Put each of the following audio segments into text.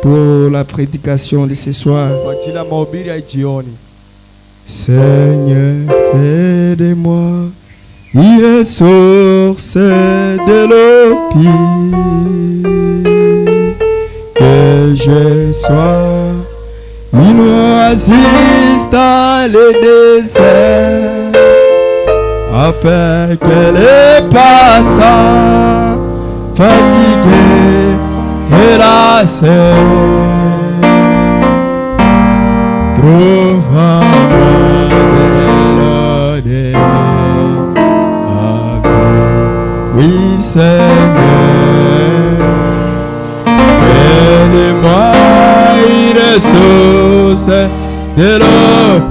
pour la prédication de ce soir. Seigneur, fais de moi une source de l'eau pure, que je sois une oasis dans le désert, afin que les passants fatigués et lassés trouvent en moi de l'eau. Oui, Seigneur, donne-moi une source de l'eau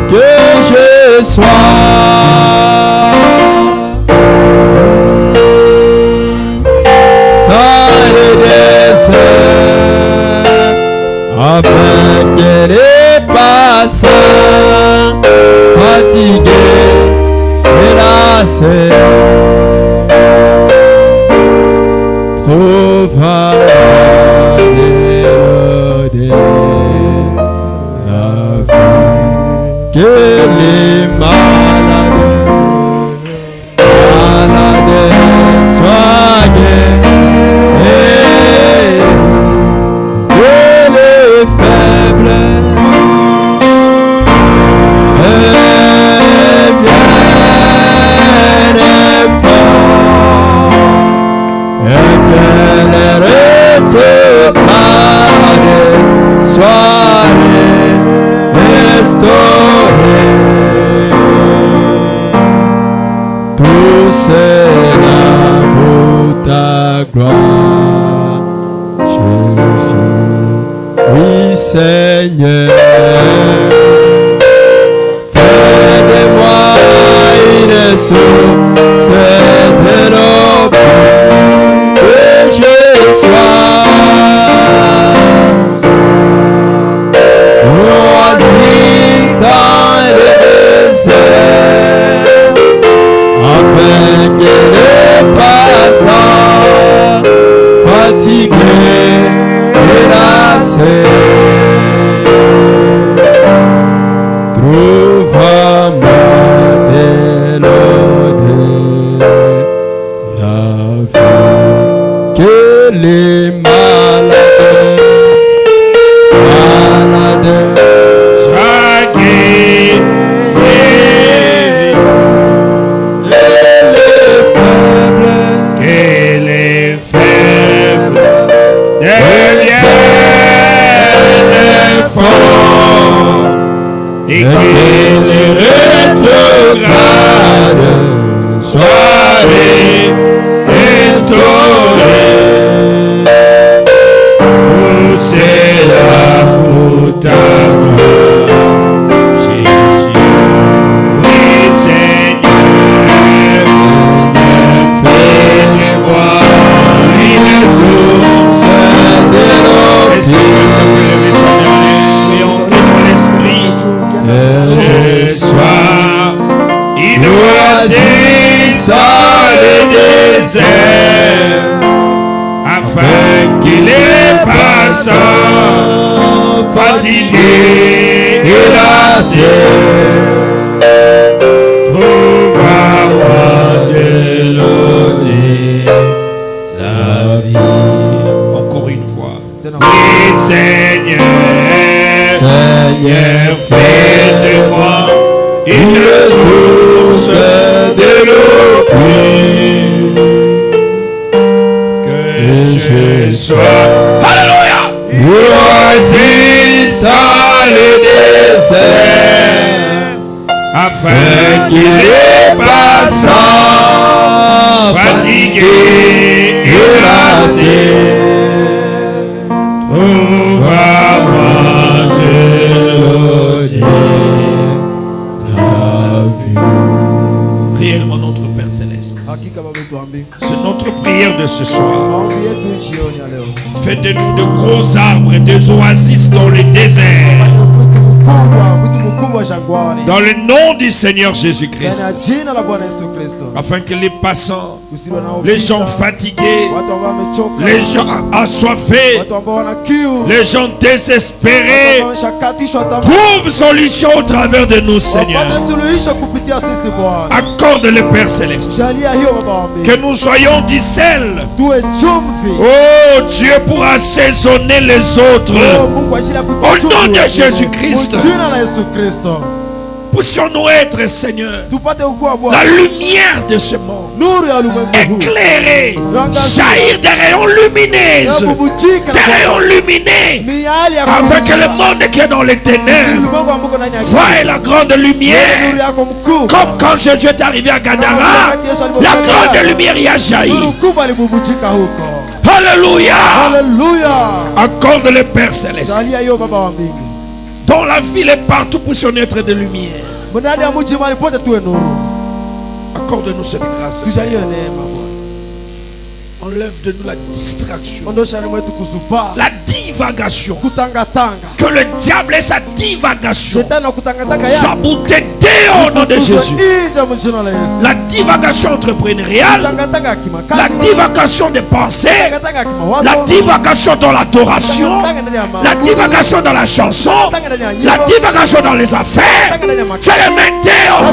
que je sois dans le désert, afin que les passants fatigués et lassés trouvent en moi de la vie, que les malades soient guéris, que les faibles deviennent forts, et que les retournades soient restaurés. Tout cela pour ta gloire, Jésus. Oui, Seigneur, fais de moi une source de l'eau que je sois oasis dans le désert, afin que les passants fatigués et lassés trouvent en moi de l'eau de la vie, que les malades soient guéris, et que les rétrogrades soient restaurés. Tout cela pour ta gloire, Jésus. Oui, Seigneur, fais de moi une source de l'eau. Je sois une oasis dans le désert, afin qu'il les passants fatigués et lassés trouvent à moi de l'eau de la vie. Encore une fois. Oui, Seigneur, Seigneur, fais de moi une source de l'eau pure, que je sois, alléluia, oasis dans le désert, afin qu'il les passants fatigués et lassés trouvent à moi de l'eau de la vie. Réellement notre Père Céleste, c'est notre prière de ce soir. Fais de nous de gros arbres et des oasis dans le désert. Dans le nom du Seigneur Jésus-Christ. afin que les passants, les gens fatigués, les gens assoiffés, les gens désespérés trouvent solution au travers de nous, Seigneur. Accorde le Père Céleste que nous soyons du sel, oh Dieu, pour assaisonner les autres. Au nom de Jésus-Christ, puissions-nous être, Seigneur, la lumière de ce monde, éclairer, jaillir des rayons lumineux, afin que le monde qui est dans les ténèbres voie la grande lumière, comme quand Jésus est arrivé à Gadara, la grande lumière y a jailli. Alléluia. Accorde le Père Céleste, dont la ville est partout pour son être de lumière. Accorde-nous cette grâce. Enlève de nous la distraction, la divagation. Que le diable et sa divagation soient boutés au nom de Jésus. La divagation entrepreneuriale, la divagation des pensées, la divagation dans l'adoration, la divagation dans la chanson, la divagation dans les affaires. Je les mets dehors.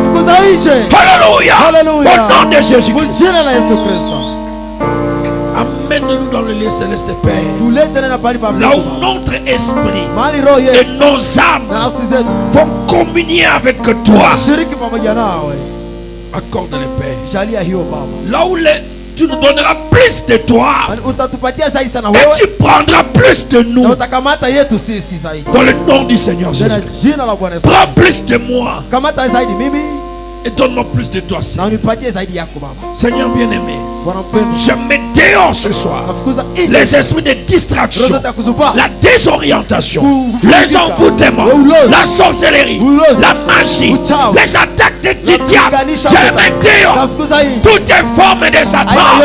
Alléluia. Au nom de Jésus. Amène-nous dans le lieu céleste, Père, là où notre esprit et nos âmes vont communier avec toi. Accorde le Père, là où tu nous donneras plus de toi et tu prendras plus de nous. Dans le nom du Seigneur Jésus-Christ, prends plus de moi et donne-moi plus de toi, Seigneur. Seigneur bien-aimé, je mets dehors ce soir les esprits de distraction, la désorientation, les envoûtements, la sorcellerie, la magie, les attaques du diable. Je les mets dehors. Toutes les formes de Satan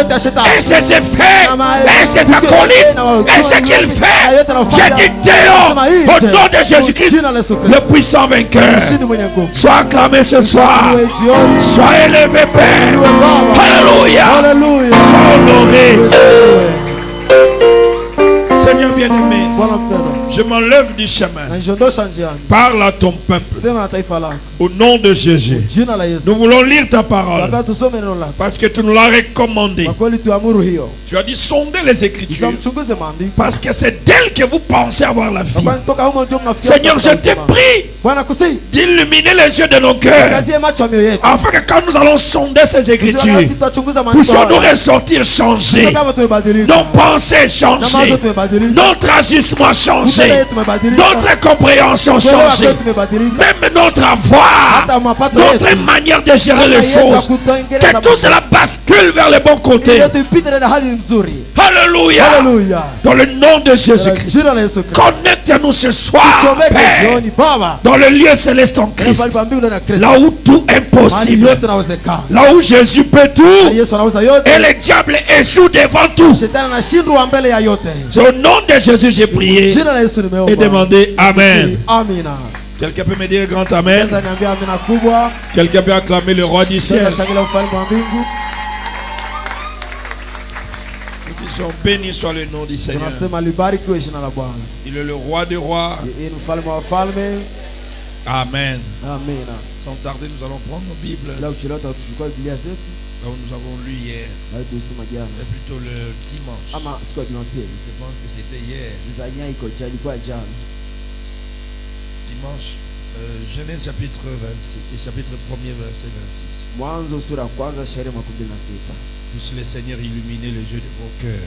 et ses effets et ses acolytes et ce qu'il fait, j'ai dit dehors au nom de Jésus-Christ, le puissant vainqueur. Sois acclamé ce soir. Sois élevé, Père. Alléluia. Sois honoré. Seigneur bien-aimé, je m'enlève du chemin. Parle à ton peuple. Au nom de Jésus. Nous voulons lire ta parole parce que tu nous l'as recommandé. Tu as dit sonder les Écritures parce que c'est d'elles que vous pensez avoir la vie. Seigneur, je te prie d'illuminer les yeux de nos cœurs afin que quand nous allons sonder ces Écritures, puissions-nous ressortir changés, nos pensées changées, notre agissement changé, notre compréhension changée, même notre voix, notre manière de gérer les choses, que tout cela bascule vers le bon côté. Alléluia. Dans le nom de Jésus-Christ, connecte-nous ce soir, Père, dans le lieu céleste en Christ, là où tout est possible, là où Jésus peut tout et le diable échoue devant tout. C'est au nom de Jésus j'ai prié et demandé Amen. Quelqu'un peut me dire grand Amen? Quelqu'un peut acclamer le roi du ciel? Nous disons béni soit le nom du Seigneur. Il est le roi des rois. Amen. Sans tarder, nous allons prendre nos Bibles. Là où nous avons lu hier. Et plutôt le dimanche. Je pense que c'était hier. Dimanche, Genèse chapitre 26 et chapitre 1er verset 26. Puisse le Seigneur illuminer les yeux de vos cœurs.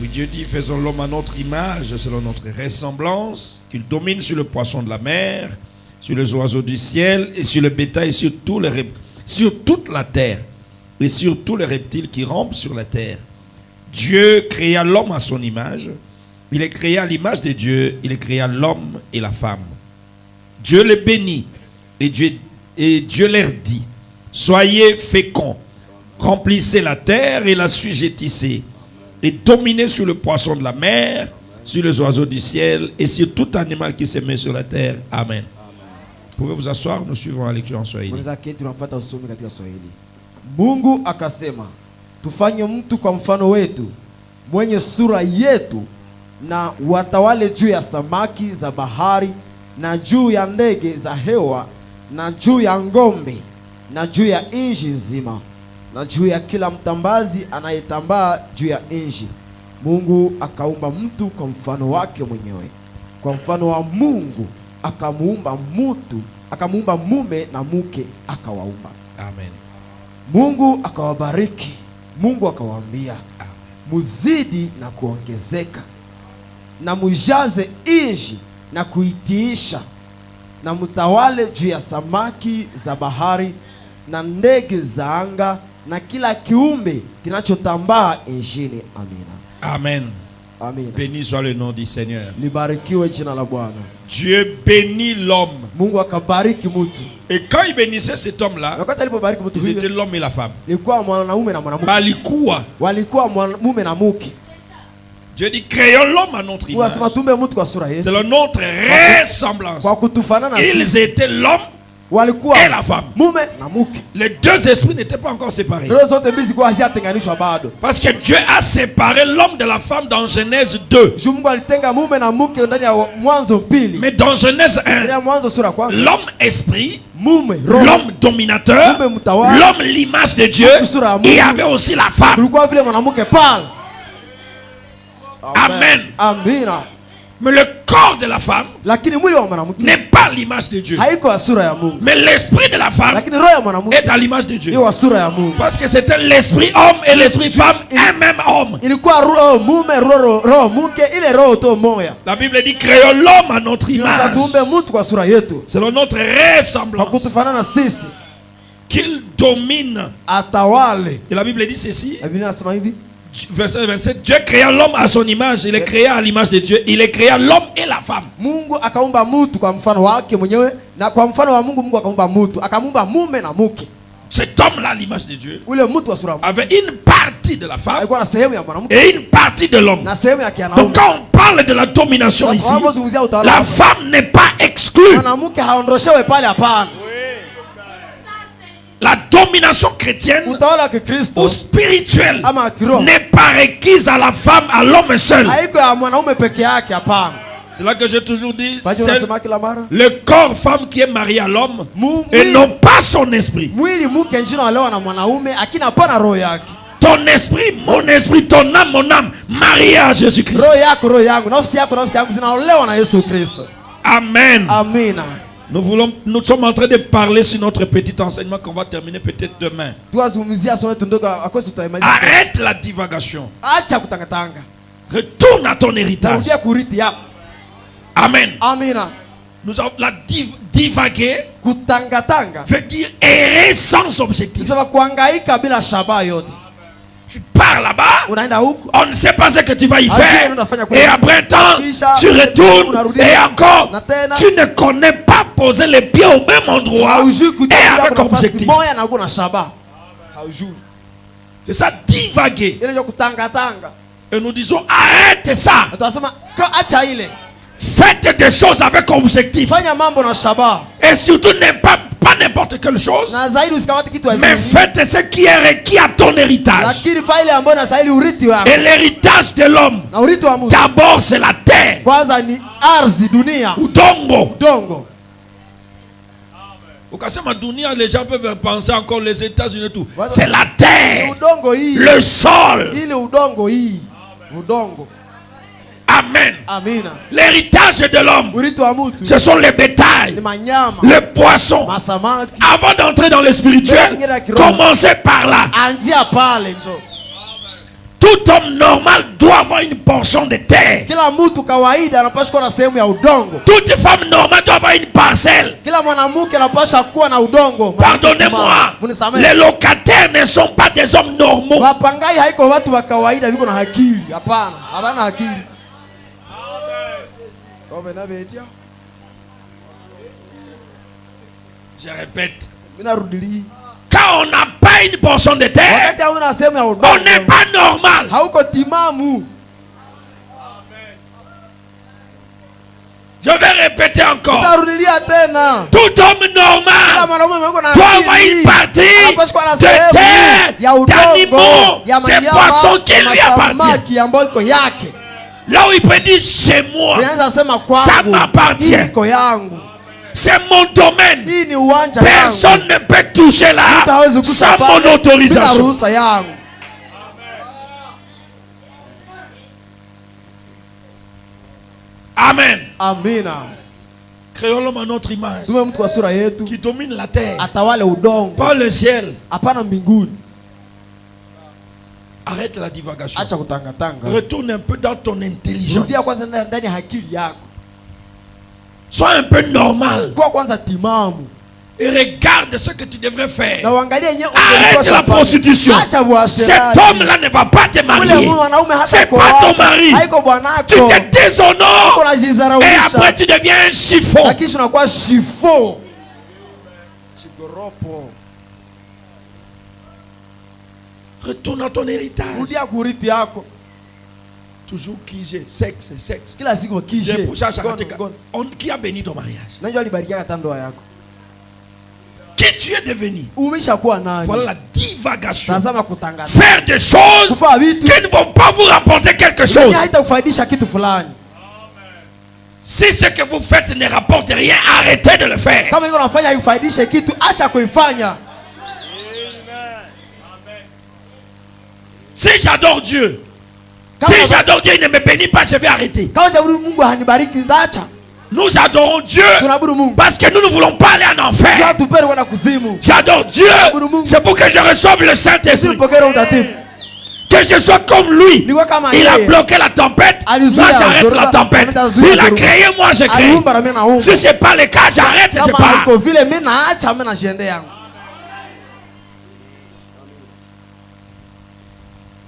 Oui, Dieu dit, faisons l'homme à notre image, selon notre ressemblance, qu'il domine sur le poisson de la mer, sur les oiseaux du ciel et sur le bétail, sur toute la terre et sur tous les reptiles qui rampent sur la terre. Dieu créa l'homme à son image. Il est créé à l'image de Dieu. Il est créé l'homme et la femme. Dieu les bénit et Dieu leur dit, soyez féconds, remplissez la terre et l'assujettissez, et dominez sur le poisson de la mer, sur les oiseaux du ciel et sur tout animal qui se met sur la terre. Amen. pouvez vous asseoir, nous suivons la lecture en Swahili. Mungu akasema, tufanye mtu kwa mfano wetu, mwenye sura yetu, na watawale juu ya samaki za bahari, na juu ya ndege za hewa, na juu ya ng'ombe, na juu ya nchi nzima, na juu ya kila mtambazi anayetambaa juu ya nchi. Mungu akaumba mtu kwa mfano wake mwenyewe, kwa mfano wa Mungu akamuumba mtu, akamuumba mume na mke akawaumba. Amen. Mungu akawabariki. Mungu akawaambia, muzidi na kuongezeka, na mujaze nchi na kuitiisha, na mtawale juu ya samaki za bahari na ndege za anga na kila kiumbe kinachotambaa nchini. Amina. Amen. Amen. Béni soit le nom du Seigneur. Libarikiwe jina la Bwana. Dieu bénit l'homme. Mungu akabariki mtu. Et quand il bénissait cet homme-là, Wakati alipobariki mtu huyo, c'était l'homme et la femme. ilikuwa mwanaume na mwanamke. Balikuwa. Walikuwa mume na mke. Dieu dit créons l'homme à notre image. C'est le notre ressemblance. Ils étaient l'homme et la femme. Les deux esprits n'étaient pas encore séparés. Parce que Dieu a séparé l'homme de la femme dans Genèse 2. Mais dans Genèse 1, l'homme esprit, l'homme dominateur, l'homme l'image de Dieu, il y avait aussi la femme. Amen. Amina. Mais le corps de la femme n'est pas l'image de Dieu. Mais l'esprit de la femme est à l'image de Dieu. Parce que c'était l'esprit homme et l'esprit femme, un même homme. La Bible dit créons l'homme à notre image. C'est notre ressemblance. Qu'il domine. Et la Bible dit ceci. Verset 27, Dieu créa l'homme à son image. Il est créé à l'image de Dieu. Il est créé l'homme et la femme. Mungu akaumba mtu kwa mfano wake mwenyewe, na kwa mfano wa Mungu akaumba mtu, akaumba mume na mke. Cet homme-là, l'image de Dieu, avait une partie de la femme et une partie de l'homme. Donc quand on parle de la domination ici, la femme n'est pas exclue. La domination chrétienne ou spirituelle n'est pas requise à la femme, à l'homme seul. C'est là que j'ai toujours dit, c'est le corps femme qui est marié à l'homme et non pas son esprit. Ton esprit, mon esprit, ton âme, mon âme, marié à Jésus-Christ. Amen. Amen. Nous sommes en train de parler sur notre petit enseignement qu'on va terminer peut-être demain. Arrête la divagation. Retourne à ton héritage. Amen. Nous avons la divaguer veut dire errer sans objectif. Tu pars là-bas, on ne sait pas ce que tu vas y faire. Et après un temps, tu retournes et encore, tu ne connais pas poser les pieds au même endroit et avec objectif. C'est ça, divaguer. Et nous disons, arrête ça. Faites des choses avec objectif. Et surtout, pas n'importe quelle chose, mais faites ce qui est requis à ton héritage. Et l'héritage de l'homme, d'abord c'est la terre. Udongo. Au cas où les gens peuvent penser encore les États-Unis et tout. C'est la terre, le sol. Amen. L'héritage de l'homme, ce sont les bétails, les poissons. Avant d'entrer dans le spirituel, commencez par là. Tout homme normal doit avoir une portion de terre. Toute femme normale doit avoir une parcelle. Pardonnez-moi, les locataires ne sont pas des hommes normaux. Je répète. Quand on n'a pas une portion de terre, on n'est pas normal. Je vais répéter encore. Nitarudilia tena. Tout homme normal doit avoir une partie de terre, d'animaux, des poissons qui lui appartiennent. Là où il peut dire chez moi, ça m'appartient. C'est mon domaine. Personne ne peut toucher là sans mon autorisation. Amen. Amina. Créons l'homme à notre image qui domine la terre, pas le ciel. Arrête la divagation. Retourne un peu dans ton intelligence. Sois un peu normal. Et regarde ce que tu devrais faire. Arrête la prostitution. Cet homme-là ne va pas te marier. C'est pas ton mari. Tu te déshonores. Et après tu deviens un chiffon. Retourne à ton héritage. Toujours qui j'ai sexe. Qui a béni ton mariage? Qui tu es devenu? Voilà la divagation. Faire des choses qui ne vont pas vous rapporter quelque chose. Si ce que vous faites ne rapporte rien, arrêtez de le faire. Si j'adore Dieu, il ne me bénit pas, je vais arrêter. Nous adorons Dieu parce que nous ne voulons pas aller en enfer. J'adore Dieu, c'est pour que je reçoive le Saint-Esprit. Que je sois comme lui. Il a bloqué la tempête, moi j'arrête la tempête. Il a créé, moi je crée. Si ce n'est pas le cas, j'arrête, je pars.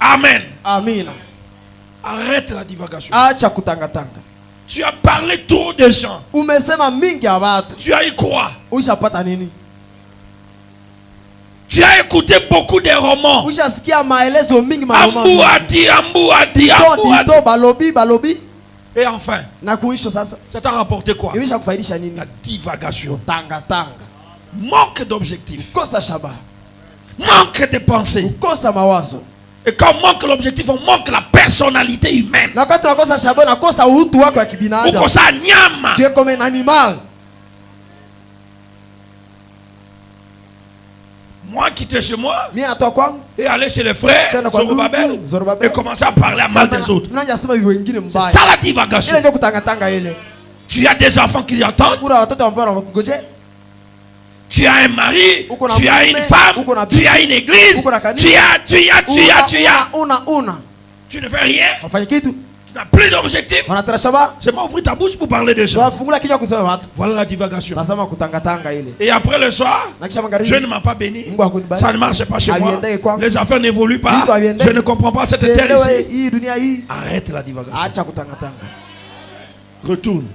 Amen. Amen. Arrête la divagation. Tu as parlé trop de gens. Tu as y quoi? Tu as écouté beaucoup de romans. Ambou a dit. Et enfin, ça t'a rapporté quoi? La divagation. Manque d'objectif. Manque de pensée. Et quand on manque l'objectif, on manque la personnalité humaine. Ou nyama. Tu es comme un animal. Moi quitter chez moi et aller chez les frères Zorobabel et commencer à parler à mal des autres. C'est ça la divagation. Tu as des enfants qui entendent. Tu as un mari, tu as une femme, tu as une église, tu as. Tu ne fais rien. Tu n'as plus d'objectif. C'est pas ouvrir ta bouche pour parler de ça. Voilà la divagation. Et après le soir, Dieu ne m'a pas béni. Ça ne marche pas chez moi. Les affaires n'évoluent pas. Je ne comprends pas cette terre ici. Arrête la divagation. Retourne.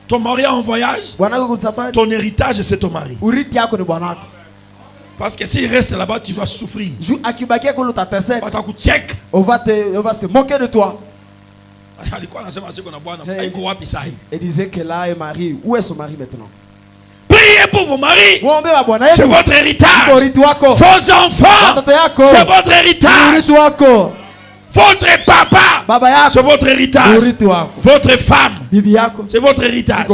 Ton mari est en voyage. Ton héritage, c'est ton mari. Parce que s'il reste là-bas, tu vas souffrir. On va se moquer de toi. Il disait que là est mari. Où est son mari maintenant? Priez pour vos maris. C'est votre héritage. Vos enfants, c'est votre héritage. Votre papa, c'est votre héritage. Votre femme, c'est votre héritage.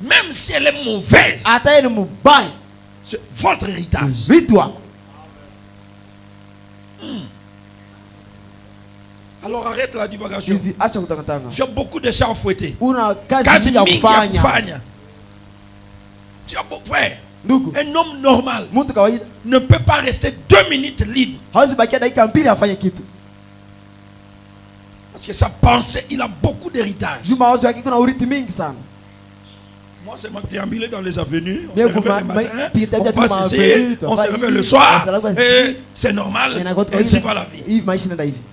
Même si elle est mauvaise, c'est votre héritage. Alors arrête la divagation. Tu as beaucoup de chats fouettés. Tu as beaucoup frère. Un homme normal ne peut pas rester 2 minutes libre. Parce que sa pensée, il a beaucoup d'héritage. Moi, c'est moi qui ai déambulé dans les avenues. On se réveille le matin, on passe ici, on se réveille le soir. Et c'est normal. Ainsi va la vie.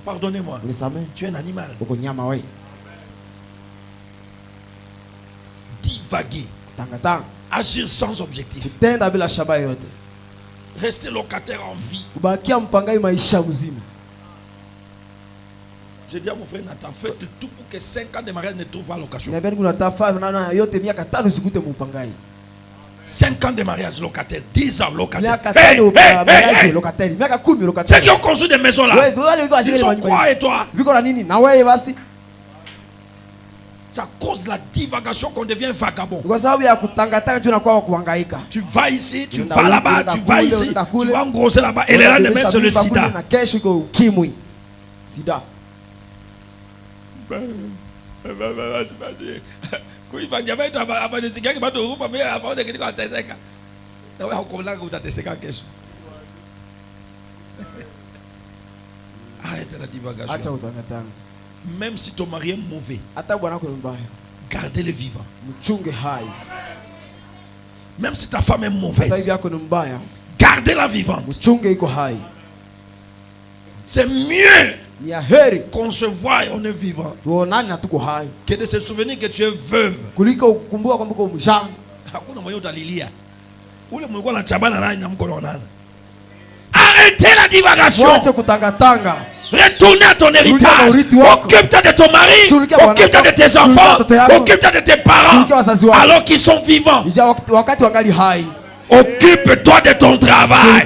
Pardonnez-moi. Tu es un animal. Divaguer. Agir sans objectif. Rester locataire en vie. J'ai dit à mon frère Nathan, faites tout pour que 5 ans de mariage ne trouvent pas location. 5 ans de mariage locataire, 10 ans locataire. Hey, ceux qui ont construit des maisons là, ils sont quoi et toi? C'est à cause de la divagation qu'on devient vagabond. Tu vas ici, tu vas là-bas, tu vas ici, tu vas engrosser là-bas. Et le lendemain, c'est le sida. Sida. Arrête la divagation. Même si ton mari est mauvais, gardez-le vivant. Même si ta femme est mauvaise, gardez-la vivante. C'est mieux qu'on se voit et on est vivant que de se souvenir que tu es veuve. Arrêtez la divagation. Retournez à ton héritage. Occupe-toi de ton mari. Occupe-toi de tes enfants. Occupe-toi de tes parents alors qu'ils sont vivants. Occupe-toi de ton travail.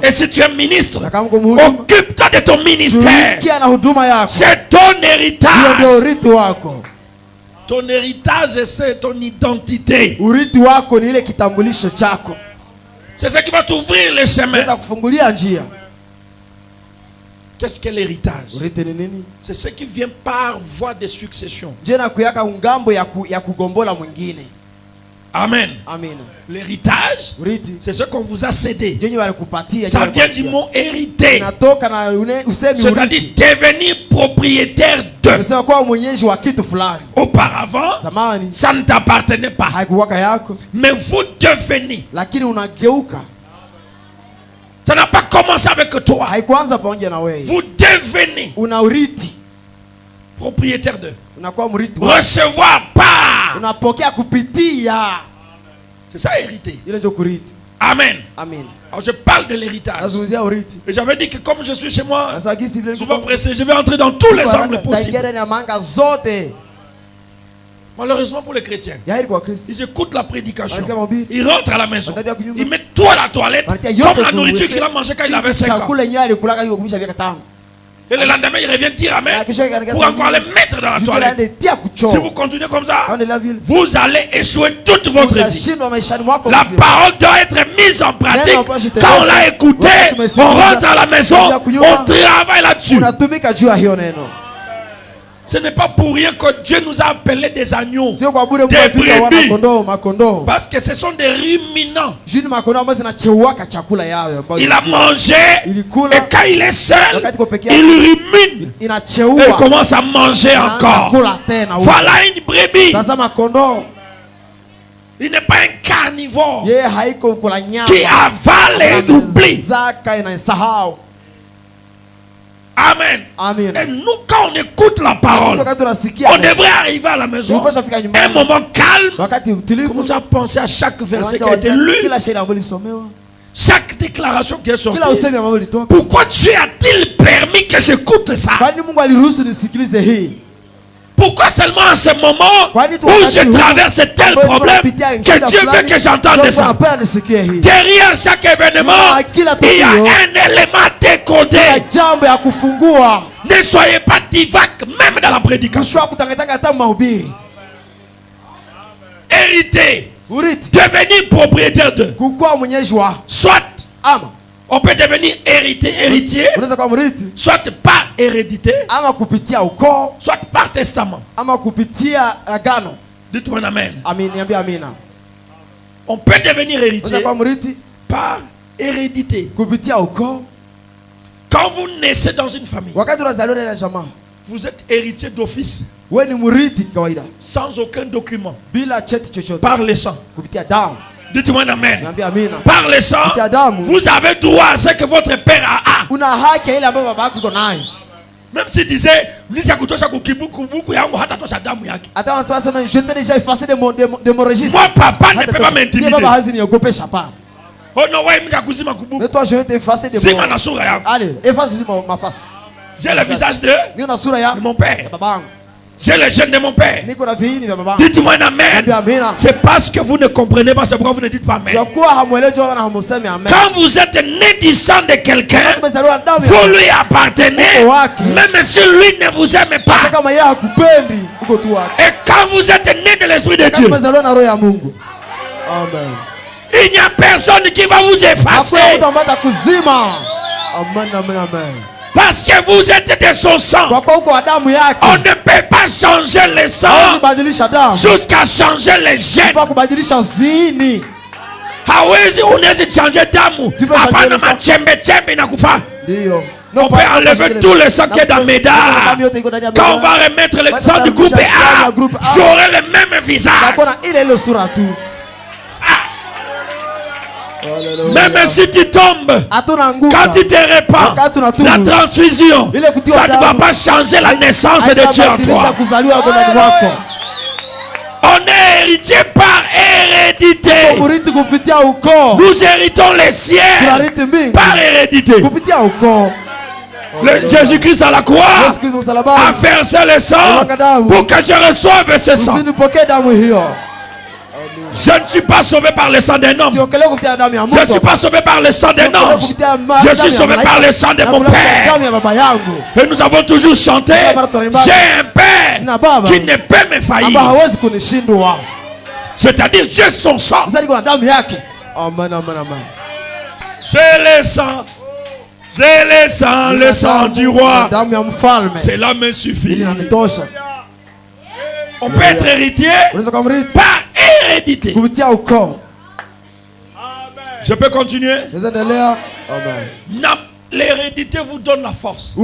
Et si tu es ministre, occupe-toi de ton ministère. C'est ton héritage. Ton héritage, c'est ton identité. C'est ça qui va t'ouvrir le chemin. Qu'est-ce qu'est l'héritage? C'est ce qui vient par voie de succession. Amen. L'héritage, c'est ce qu'on vous a cédé. Ça vient du mot hériter. C'est-à-dire devenir propriétaire de. Auparavant, ça ne t'appartenait pas. Mais vous devenez. Ça n'a pas commencé avec toi. Vous devenez propriétaire de. Recevoir part. C'est ça hériter. Amen. Alors je parle de l'héritage. Et j'avais dit que comme je suis chez moi, souvent pressé, je vais entrer dans tous les angles possibles. Malheureusement pour les chrétiens, ils écoutent la prédication, ils rentrent à la maison, ils mettent tout à la toilette, comme la nourriture qu'il a mangée quand il avait 5 ans. Et le lendemain, il revient dire amen pour encore les mettre dans la toilette. Si vous continuez comme ça, vous allez échouer toute votre vie. La parole doit être mise en pratique. Quand on l'a écoutée, on rentre à la maison, on travaille là-dessus. Ce n'est pas pour rien que Dieu nous a appelés des agneaux, des brebis, parce que ce sont des ruminants. Il a mangé et quand il est seul, il rumine et il commence à manger encore. Voilà une brebis. Il n'est pas un carnivore qui avale et oublie. Amen. Et nous, quand on écoute la parole, on devrait arriver à la maison, un moment calme, commencer à penser à chaque verset qui a été lu, chaque déclaration qui est sortie. Pourquoi Dieu a-t-il permis que j'écoute ça? Pourquoi seulement en ce moment où je traverse tel problème que Dieu veut que j'entende ça? Derrière chaque événement, il y a un élément décodé. Ne soyez pas divague même dans la prédication. Hériter, devenir propriétaire de. Soit on peut devenir héritier, soit par hérédité, soit par testament. Dites-moi amen. On peut devenir héritier par hérédité. Quand vous naissez dans une famille, vous êtes héritier d'office, sans aucun document, par le sang. Dites-moi amen. Par le sang, vous avez droit à ce que votre père a. Même s'il disait, je t'ai déjà effacé de mon registre. Moi, papa ne peut pas m'intimider. Oh non, ouais, mais toi, je vais t'effacer de mon. Allez, efface ma face. J'ai le visage de mon père. J'ai les gènes de mon père. Dites-moi un amen. C'est parce que vous ne comprenez pas, c'est pourquoi vous ne dites pas amen. Quand vous êtes né du sang de quelqu'un, vous lui appartenez, même si lui ne vous aime pas. Et quand vous êtes né de l'Esprit de Dieu, il n'y a personne qui va vous effacer. Parce que vous êtes de son sang. On ne peut pas changer le sang jusqu'à changer les gènes. Hawezi unaweza changer damu. Hapana machembe na kufa. On peut enlever tout le sang qui est dans mes dards. Quand on va remettre le sang du groupe A, j'aurai le même visage. Même si tu tombes, quand tu te répands, la transfusion, ça ne va pas changer la naissance de Dieu en toi. On est héritier par hérédité. Nous héritons les ciels par hérédité. Jésus-Christ à la croix a versé le sang pour que je reçoive ce sang. Je ne suis pas sauvé par le sang d'un homme. Je ne suis pas sauvé par le sang d'un homme. Je suis sauvé par le sang de mon Père. Et nous avons toujours chanté, j'ai un Père qui ne peut me faillir. C'est-à-dire, j'ai son sang. J'ai le sang du roi. Cela me suffit. On peut être héritier par hérédité. Je peux continuer? L'hérédité vous donne la force.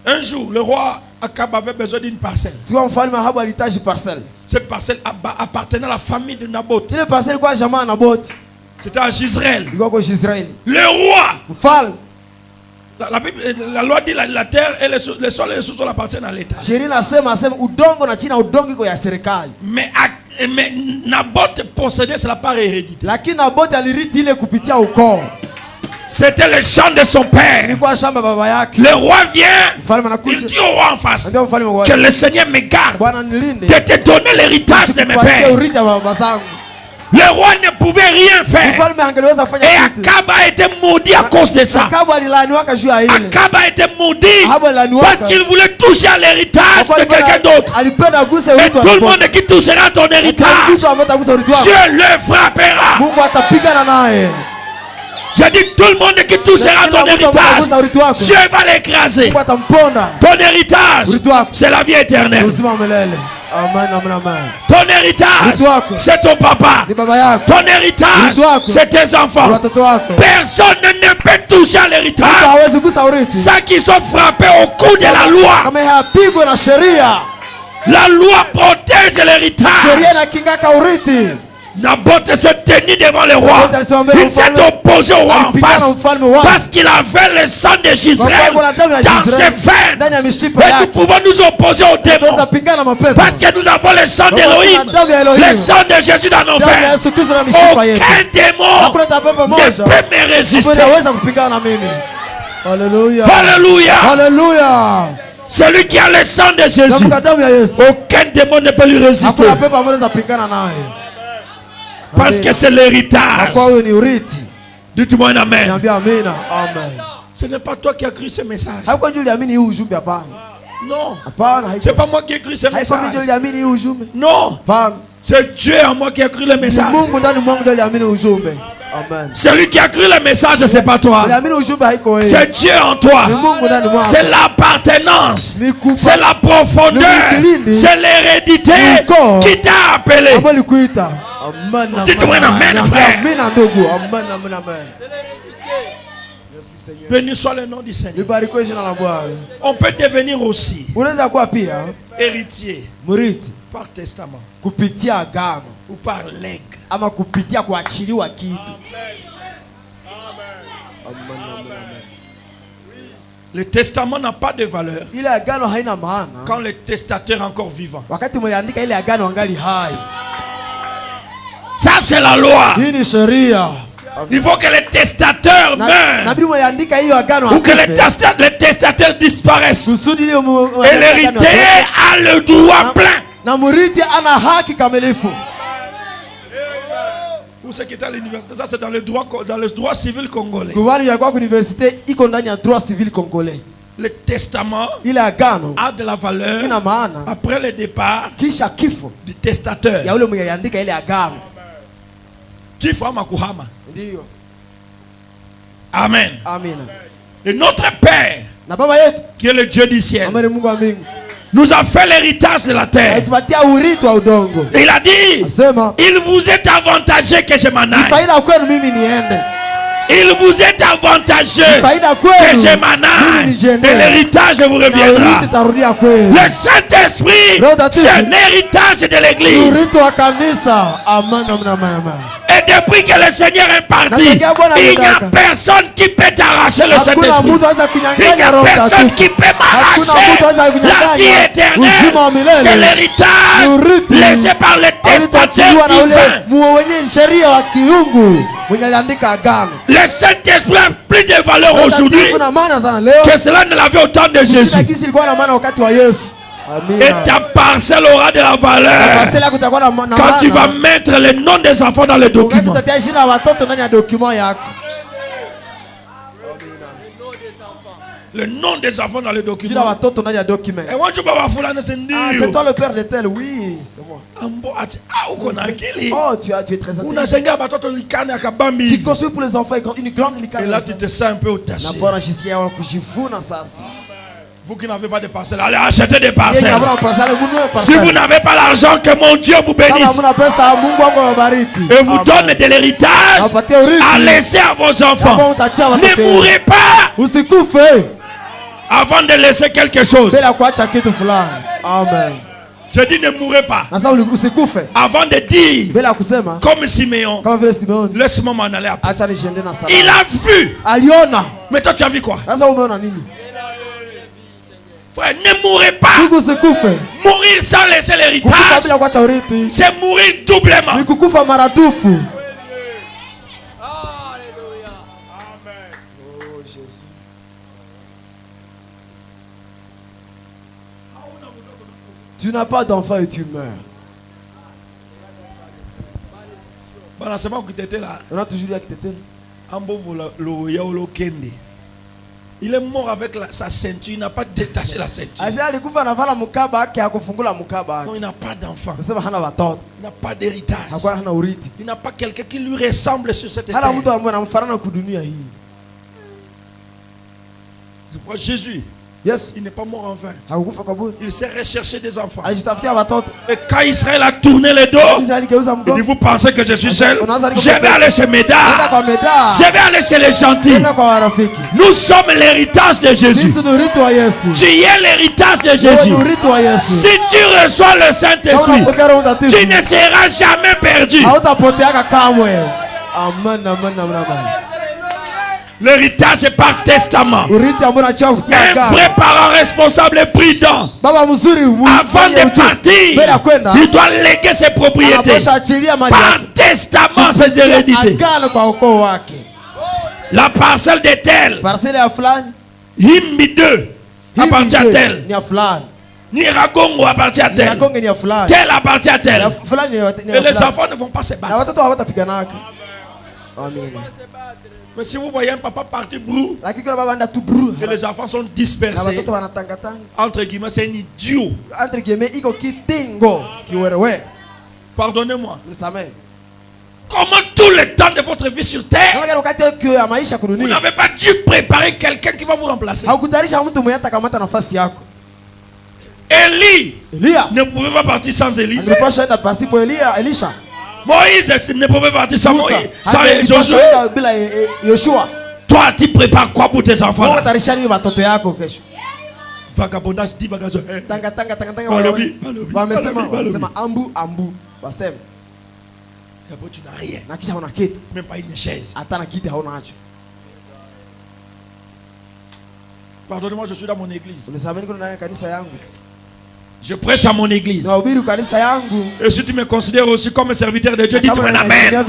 Un jour, le roi Akab avait besoin d'une parcelle. Cette parcelle appartenait à la famille de Naboth. C'était à Jezreel. Le roi. La loi dit la terre et le sol et le sous-sol appartiennent à l'État. Mais Naboth possédait cela par hérédité. C'était le champ de son père. Le roi vient. Il dit au roi en face que le Seigneur me garde de te donner l'héritage de mes pères. Le roi ne pouvait rien faire. Et Akab a été maudit à cause de ça. Akab a été maudit parce qu'il voulait toucher à l'héritage de quelqu'un d'autre. Et tout le monde qui touchera à ton héritage, Dieu le frappera. J'ai dit tout le monde qui touchera à ton héritage, Dieu va l'écraser. Ton héritage, c'est la vie éternelle. Ton héritage, c'est ton papa. Ton héritage, c'est tes enfants. Personne ne peut toucher à l'héritage. Ceux qui sont frappés au coup de la loi. La loi protège l'héritage. Naboth s'est tenu devant le roi. Il s'est opposé au roi en face parce qu'il avait le sang de Jezreel dans ses veines. Et nous pouvons nous opposer aux démons parce que nous avons le sang d'Élohim, le sang de Jésus dans nos veines. Aucun démon ne peut me résister. Alléluia. Alléluia. Celui qui a le sang de Jésus, aucun démon ne peut lui résister. Parce que c'est l'héritage. Dites-moi un amen. Ce n'est pas toi qui as écrit ce message. Non. C'est pas moi qui ai écrit ce message. Non. C'est Dieu en moi qui a écrit le message. Celui qui a écrit le message, c'est pas toi. C'est Dieu en toi. C'est l'appartenance. C'est la profondeur. C'est l'hérédité qui t'a appelé. Dites-moi amen, frère. Béni soit le nom du Seigneur. On peut devenir aussi héritier par testament ou par legs. Le testament n'a pas de valeur quand le testateur est encore vivant. Ça c'est la loi. Il faut que les testateurs meurent. Ou que les testateurs disparaissent. Et l'héritier a le droit plein. Pour ceux qui étaient à l'université, ça c'est dans le droit civil congolais. Le testament a de la valeur après le départ du testateur. Kifo ama kuhama. Amen. Et notre Père, qui est le Dieu du ciel, nous a fait l'héritage de la terre. Il a dit, il vous est avantageux que je m'en aille. Il vous est avantageux que je m'en aille. Et l'héritage vous reviendra. Le Saint-Esprit, c'est un héritage de l'église. Et depuis que le Seigneur est parti, il n'y a personne qui peut t'arracher le Saint-Esprit. Il n'y a personne qui peut m'arracher la vie éternelle. C'est l'héritage laissé par le testateur divin. Le Saint-Esprit a plus de valeur aujourd'hui que cela ne l'avait au temps de Jésus. Et ta parcelle aura de la valeur quand tu vas mettre le nom des enfants dans le document. Le nom des enfants dans le document. Et moi je c'est toi le père de tel, oui, c'est moi. Oh, tu es très intelligent. Tu construis pour les enfants une grande licorne. Et là tu te sens un peu audacieux. Vous qui n'avez pas de parcelles, allez acheter des parcelles. Si vous n'avez pas l'argent, que mon Dieu vous bénisse et vous donne de l'héritage à laisser à vos enfants. Ne mourrez pas avant de laisser quelque chose. Amen. Je dis ne mourrez pas avant de dire comme Siméon, laisse-moi m'en aller après. Il a vu. Mais toi tu as vu quoi? Frère, ne mourrez pas. Mourir sans laisser l'héritage, c'est mourir doublement. Tu n'as pas d'enfant et tu meurs. On a toujours dit que tu étais là. Il est mort avec sa ceinture. Il n'a pas détaché la ceinture. Non, il n'a pas d'enfant. Il n'a pas d'héritage. Il n'a pas quelqu'un qui lui ressemble sur cette terre. Je crois Jésus. Yes. Il n'est pas mort en vain. Il s'est recherché des enfants. Et quand Israël a tourné le dos, il dit, vous pensez que je suis seul? Je vais aller chez Médard. Je vais aller chez les gentils. Nous sommes l'héritage de Jésus. Tu es l'héritage de Jésus. Si tu reçois le Saint-Esprit, tu ne seras jamais perdu. Amen, amen, amen. L'héritage est par testament. Un vrai parent responsable et prudent, avant de partir, il doit léguer ses propriétés par testament, ses hérédités. La parcelle de tel, Himbi 2 appartient à tel, Niragongo appartient à tel, tel appartient à tel. Et les enfants ne vont pas se battre. Mais si vous voyez un papa partir brou et les enfants sont dispersés, entre guillemets, c'est un idiot. Pardonnez-moi. Comment tout le temps de votre vie sur terre, vous n'avez pas dû préparer quelqu'un qui va vous remplacer? Élie ne pouvait pas partir sans Élie. Moïse ne pouvait partir sans Moïse, sans Josué. Toi, tu prépares quoi pour tes enfants là? Vagabondage dit vagabondage. Tu n'as rien. Même pas une chaise. Pardonnez-moi, je suis dans mon église. Je prêche à mon église. Et si tu me considères aussi comme un serviteur de Dieu, dis-moi amen.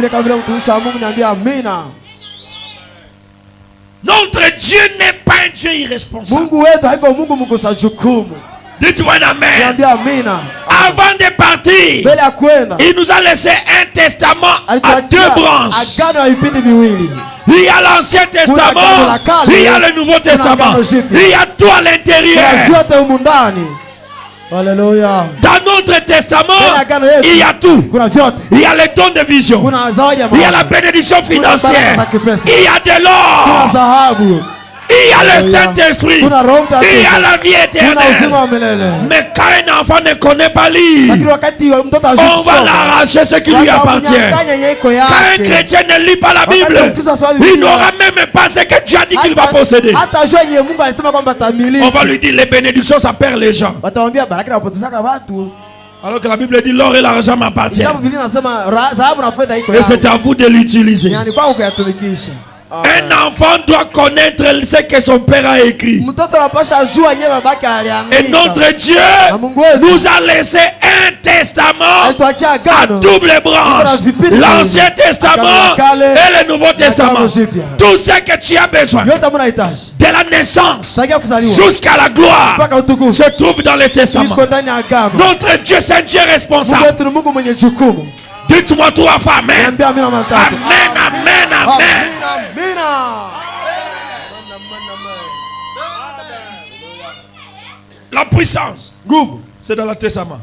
Notre Dieu n'est pas un Dieu irresponsable. Dites-moi amen. Avant de partir, il nous a laissé un testament à 2 branches. Il y a l'Ancien Testament, il y a le Nouveau Testament. Il y a tout à l'intérieur. Alléluia. Dans notre testament, il y a tout. Il y a les dons de vision. Il y a la bénédiction financière. Il y a de l'or. Il y a le Saint-Esprit. Il y a la vie éternelle. Mais quand un enfant ne connaît pas lire, on va l'arracher ce qui lui appartient. Quand un chrétien ne lit pas la Bible, il n'aura même pas ce que Dieu a dit qu'il va posséder. On va lui dire les bénédictions, ça perd les gens. Alors que la Bible dit l'or et l'argent m'appartiennent. Et c'est à vous de l'utiliser. Un enfant doit connaître ce que son père a écrit. Et notre Dieu nous a laissé un testament à double branche. L'Ancien Testament et le Nouveau Testament. Tout ce que tu as besoin de la naissance jusqu'à la gloire se trouve dans le testament. Notre Dieu, c'est un Dieu responsable. Dites-moi 3 fois amen. Amen, amen, amen. La puissance, c'est dans le testament.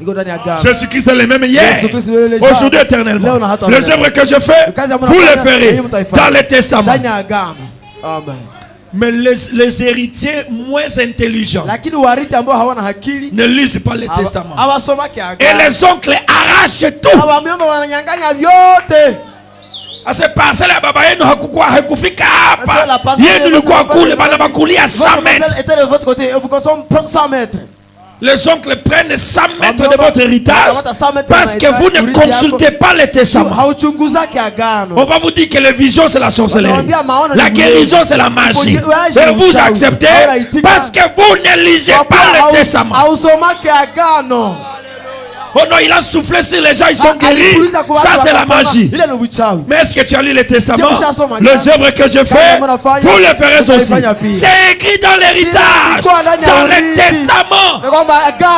Jésus-Christ est le même hier, aujourd'hui, éternellement. Les œuvres que je fais, vous les ferez dans le testament. Amen. Mais les héritiers moins intelligents ne lisent pas le testament. Et les oncles arrachent tout. Ase parcelle ya baba yenu hakufika hapa. Yenu ilikuwa kule, bana bakulia 100 mètres. Les oncles prennent 100 mètres de votre héritage parce que vous ne consultez pas le testament. On va vous dire que les visions c'est la sorcellerie, la guérison c'est la magie. Et vous acceptez parce que vous ne lisez pas le testament. Oh non, il a soufflé sur les gens, ils sont guéris. Ça, c'est la magie. Mais est-ce que tu as lu le testament? Les œuvres que je fais, vous les ferez aussi. C'est écrit dans l'héritage, dans le testament.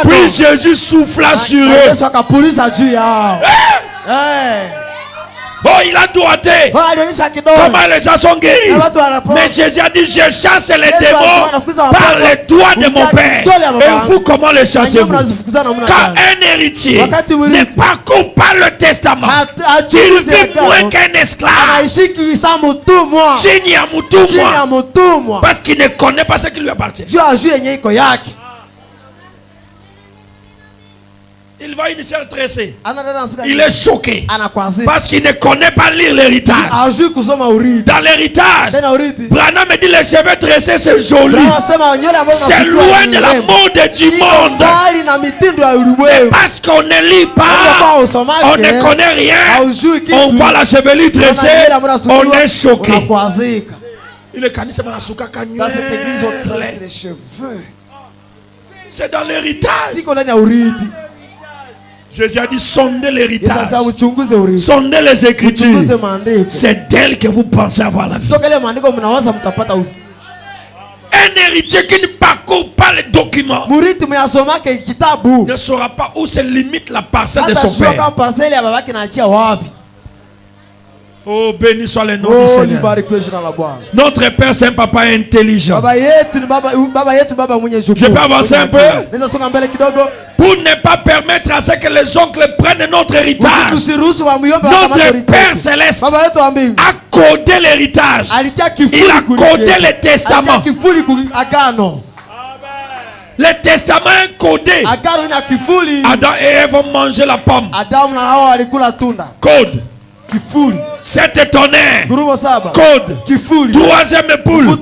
Puis Jésus souffla sur eux. Oh, il a doigté. Comment les gens sont guéris. Mais Jésus a dit, je chasse les démons par les doigts de mon Père. Et vous, comment les chassez-vous? Quand un héritier ne parcourt pas le testament, il vit moins qu'un esclave. Parce qu'il ne connaît pas ce qui lui appartient. Il va initier un tressé. Il est choqué parce qu'il ne connaît pas lire l'héritage. Dans l'héritage, Branham me dit les cheveux tressés c'est joli. C'est loin de la mode du monde. Mais parce qu'on ne lit pas, on ne connaît rien. On voit la chevelure tressée, on est choqué. C'est dans l'héritage. Jésus a dit sondez l'héritage, sondez les écritures. C'est d'elle que vous pensez avoir la vie. Un héritier qui ne parcourt pas les documents ne saura pas où se limite la parcelle de son père. Oh, béni soit le nom du Seigneur. Notre Père, c'est un papa intelligent. Je peux avancer un peu pour ne pas permettre à ce que les oncles prennent notre héritage. Notre Père Céleste a codé l'héritage. Il a codé le testament. Le testament est codé. Adam et Ève vont manger la pomme. Code. 7 tonnerres. Code. 3e boule.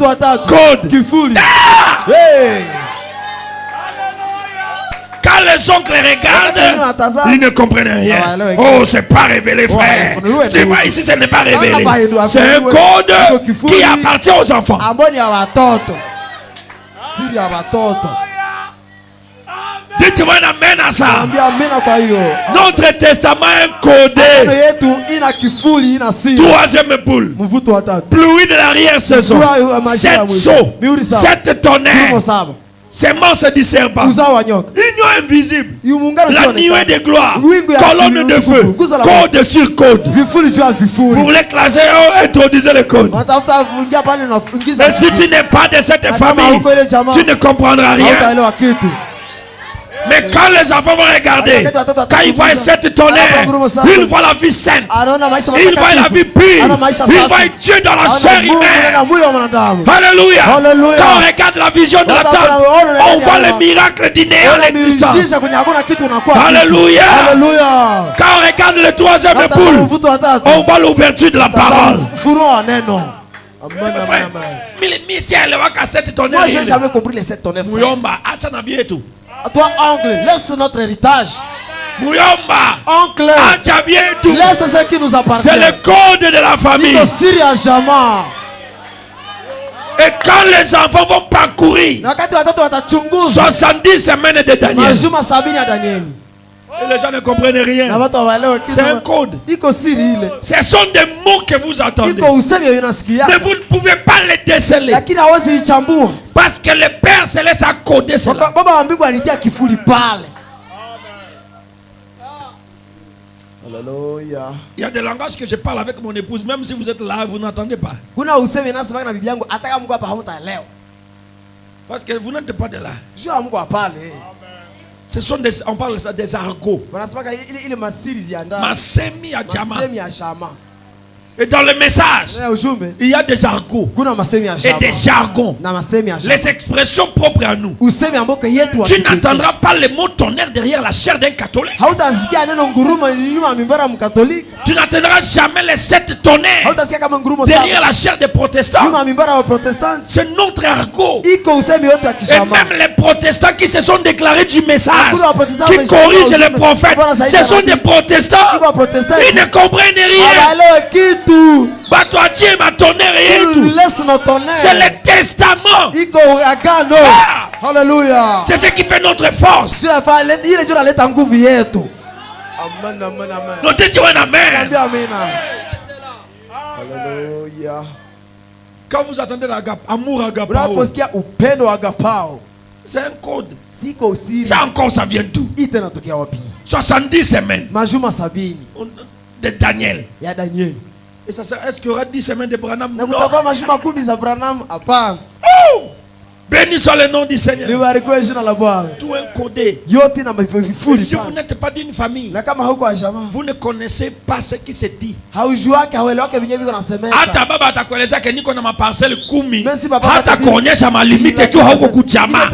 Code. Ah! Quand les oncles regardent, ils ne comprennent rien. Oh, c'est pas révélé, frère. Tu vois, ici, ce n'est pas révélé. C'est un code qui appartient aux enfants. Dites-moi un amen à ça. Ambia amina kwa hiyo. Notre testament est codé. Agano yetu ina kifuli, ina siri. Troisième boule. Mvuto wa tatu. Pluie de l'arrière-saison. 7 seaux. 7 tonnerres. Semence du serpent. Union invisible. La nuée de gloire. Colonne de feu. Code sur code. Pour l'éclater, introduisez le code. Et si tu n'es pas de cette famille, tu ne comprendras rien. Mais quand les enfants vont regarder, quand ils voient cette tonnerre, ils voient la vie sainte, ils voient la vie pure, ils voient Dieu dans la chair humaine. Alléluia. Quand on regarde la vision de la table, on voit le miracle du néant l'existence. Alléluia. Quand on regarde le troisième boule, on voit l'ouverture de la parole. Moi, j'ai jamais compris les 7 tonnerres. À toi, oncle, laisse notre héritage. Oncle, laisse ce qui nous appartient. C'est le code de la famille. Et quand les enfants vont parcourir 70 semaines de Daniel, et les gens ne comprennent rien. C'est un code. Ce sont des mots que vous entendez. Mais vous ne pouvez pas les déceler. Parce que le Père Céleste a codé cela. Il y a des langages que je parle avec mon épouse. Même si vous êtes là, vous n'entendez pas. Parce que vous n'êtes pas de là. Ce sont des, on parle ça des argots. Masemi Adjama. Et dans le message, il y a des argots et des jargons. Les expressions propres à nous. Tu n'entendras pas le mot tonnerre derrière la chair d'un catholique. Tu n'entendras jamais les 7 tonnerres derrière la chair des protestants. C'est notre argot. Et même les protestants qui se sont déclarés du message, qui corrigent les prophètes, ce sont des protestants. Ils ne comprennent rien. C'est le testament. Alléluia. C'est ce qui fait notre force. Notez un amen. Alléluia. Quand vous attendez l'amour agapao, c'est un code. Ça encore, ça vient d'où? 70 semaines de Daniel. Et ça, est-ce qu'il y aura 10 semaines de Branham? Non. Oh! Béni soit le nom du Seigneur. Tout est codé. Et si vous n'êtes pas d'une famille, vous ne connaissez pas ce qui se dit. Hata baba atakueleza ke niko na maparcelle 10. Hata kuonyesha malimite tu hauko kuchama. Et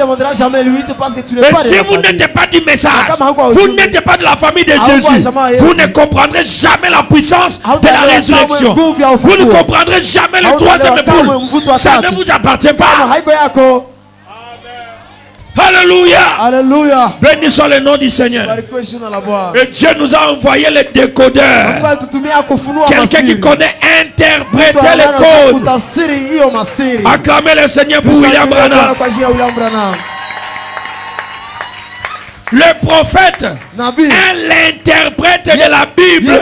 si vous n'êtes pas du message, vous n'êtes pas de la famille de Jésus, vous ne comprendrez jamais la puissance de la résurrection. Vous ne comprendrez jamais le troisième boule. Ça ne vous appartient pas. Alléluia. Alléluia. Béni soit le nom du Seigneur. Et Dieu nous a envoyé les décodeurs. Quelqu'un qui connaît interpréter les codes. Acclamez le Seigneur pour William Branham. Le prophète est l'interprète de la Bible.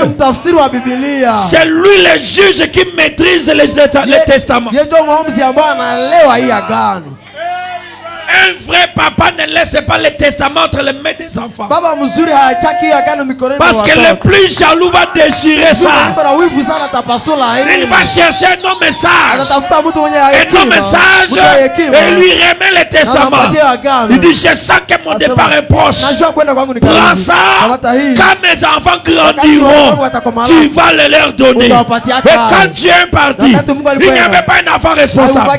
C'est lui le juge qui maîtrise les testaments. Un vrai papa ne laisse pas le testament entre les mains des enfants. Parce que le plus jaloux va déchirer ça. Il va chercher un homme sage. Un homme sage. Et lui remet le testament. Il dit, je sens que mon départ est proche. Prends ça. Quand mes enfants grandiront, tu vas le leur donner. Et quand Dieu est parti, il n'y avait pas un enfant responsable.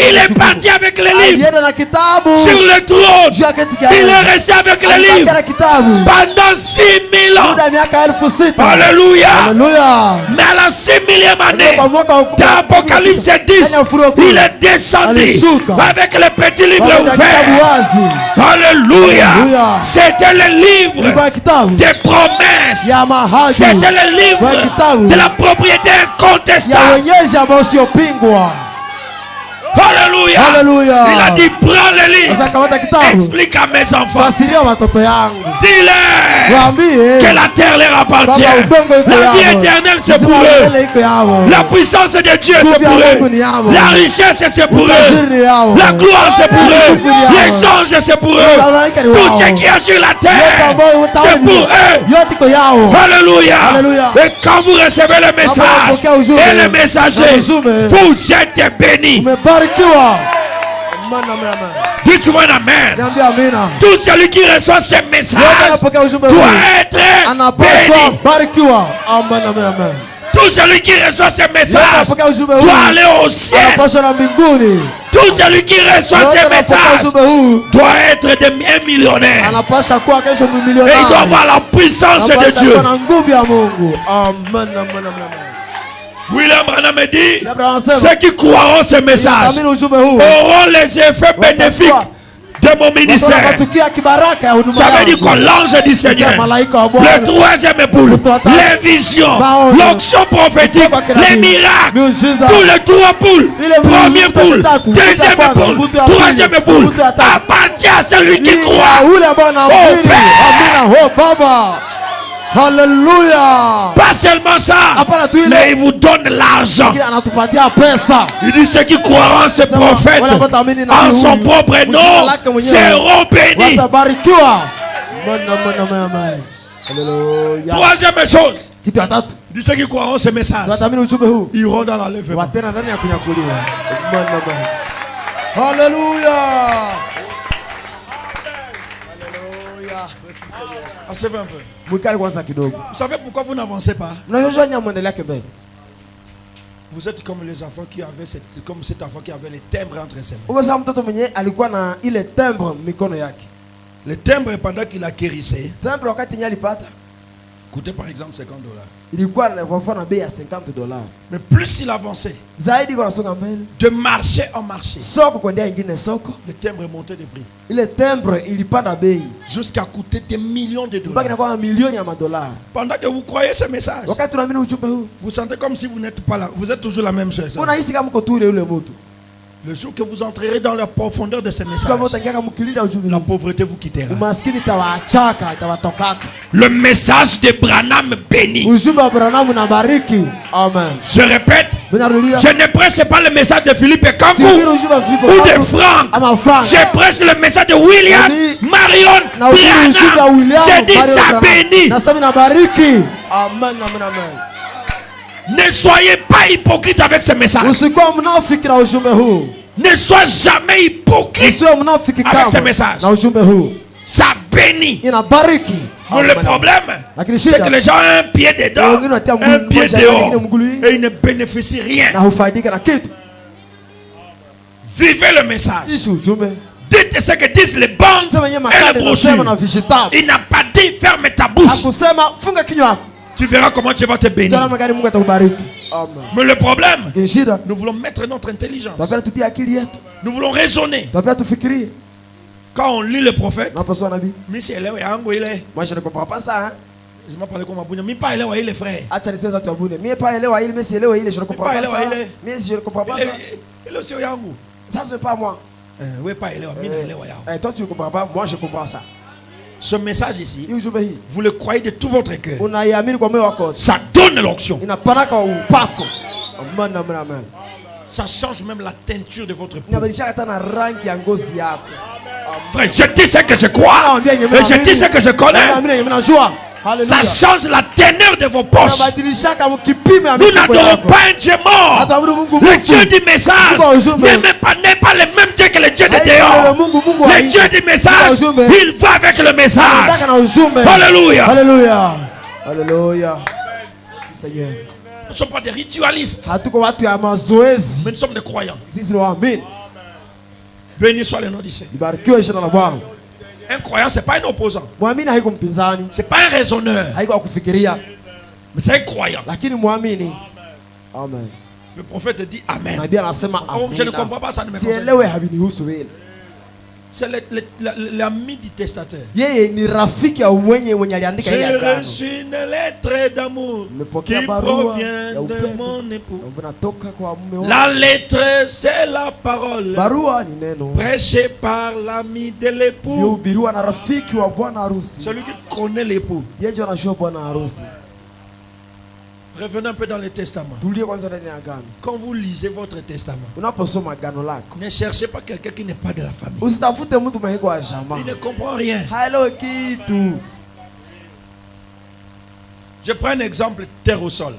Il est parti avec les livres. Sur le trône, il est resté avec les livres pendant 6000 ans. Alléluia. Mais à la 6000e année d'Apocalypse 10, il est descendu avec le petit livre ouvert. Alléluia. C'était le livre des promesses. C'était le livre de la propriété incontestable. Alléluia. Alléluia. Il a dit prends le livre. Sasa kamata kitabu. Explique à mes enfants. Fasiria watoto yangu. Dis-leur Waambie que la terre leur appartient. La vie éternelle c'est pour eux. La puissance de Dieu c'est pour eux. La richesse c'est pour eux. La gloire c'est pour eux. Les anges c'est pour eux. Tout ce qui est sur la terre c'est pour eux. Alléluia. Et quand vous recevez le message et le messager, vous êtes bénis. Dites-moi amen. Tout celui qui reçoit ce message doit être béni. Tout celui qui reçoit ce message doit aller au ciel. Tout celui qui reçoit ce message doit être un millionnaire. Et il doit avoir la puissance de Dieu. William Branham dit, ceux qui croiront ce message auront les effets bénéfiques de mon ministère. Ça veut dire que l'ange du Seigneur, le troisième boule, les visions, l'onction prophétique, les miracles, tous les trois boules, première boule, deuxième boule, troisième boule, appartient à celui qui croit au Père. Alléluia. Pas seulement ça, mais il vous donne l'argent. Il dit ceux qui croiront ce prophète en son propre nom seront bénis. Troisième chose, il dit ceux qui croiront ce message iront dans l'enlèvement. Alléluia. Asseyez un peu. Vous savez pourquoi vous n'avancez pas? Vous êtes comme les enfants qui avaient comme cet enfant qui avait les timbres entre ses mains. Le timbre pendant qu'il acquérissait coûtait par exemple $50. Mais plus il avançait de marché en marché, le timbre montait de prix jusqu'à coûter des millions de dollars. Pendant que vous croyez ce message, vous sentez comme si vous n'êtes pas là. Vous êtes toujours la même chose. Le jour que vous entrerez dans la profondeur de ce message, la pauvreté vous quittera. Le message de Branham bénit. Amen. Je répète, je ne prêche pas le message de Philippe et Kankou ou de Franck. Je prêche le message de William Marion Branham. Je dis ça bénit. Amen. Ne soyez pas hypocrite avec ce message. Ne sois jamais hypocrite avec ce message. Ça bénit. Mais le problème, c'est que les gens ont un pied dedans, un pied dehors, et ils ne bénéficient rien. Vivez le message. Dites ce que disent les bandes et les brochures. Il n'a pas dit ferme ta bouche. Tu verras comment tu vas te bénir. Mais le problème, nous voulons mettre notre intelligence. Nous voulons raisonner. Quand on lit le prophète, moi je ne comprends pas ça. Je m'en parle comme un mais pas il est frère. Je ne comprends pas ça. Mais je ne comprends pas ça. Ça c'est pas moi. Toi tu ne comprends pas, moi je comprends ça. Ce message ici, vous le croyez de tout votre cœur. Ça donne l'onction. Ça change même la teinture de votre peau. Frère, je dis ce que je crois et je dis ce que je connais. Ça change la teneur de vos poches. Nous n'adorons pas un Dieu mort. Le Dieu du message n'est pas le même Dieu que le Dieu de dehors. Le Dieu du message, il va avec le message. Alléluia. Alléluia. Alléluia. Merci Seigneur. Nous ne sommes pas des ritualistes, mais nous sommes des croyants. Béni soit le nom du Seigneur. Un croyant, ce n'est pas un opposant. Ce n'est pas un raisonneur. Mais c'est un croyant. Amen. Le prophète dit Amen. Oh, je ne comprends pas, ça ne me concerne pas. C'est l'ami du testateur. J'ai reçu une lettre d'amour qui provient de mon ton époux. La lettre, c'est la parole prêchée par l'ami de l'époux. Celui qui connaît l'époux. Revenons un peu dans le testament. Quand vous lisez votre testament, ne cherchez pas quelqu'un qui n'est pas de la famille. Il ne comprend rien. Je prends un exemple, terre au sol.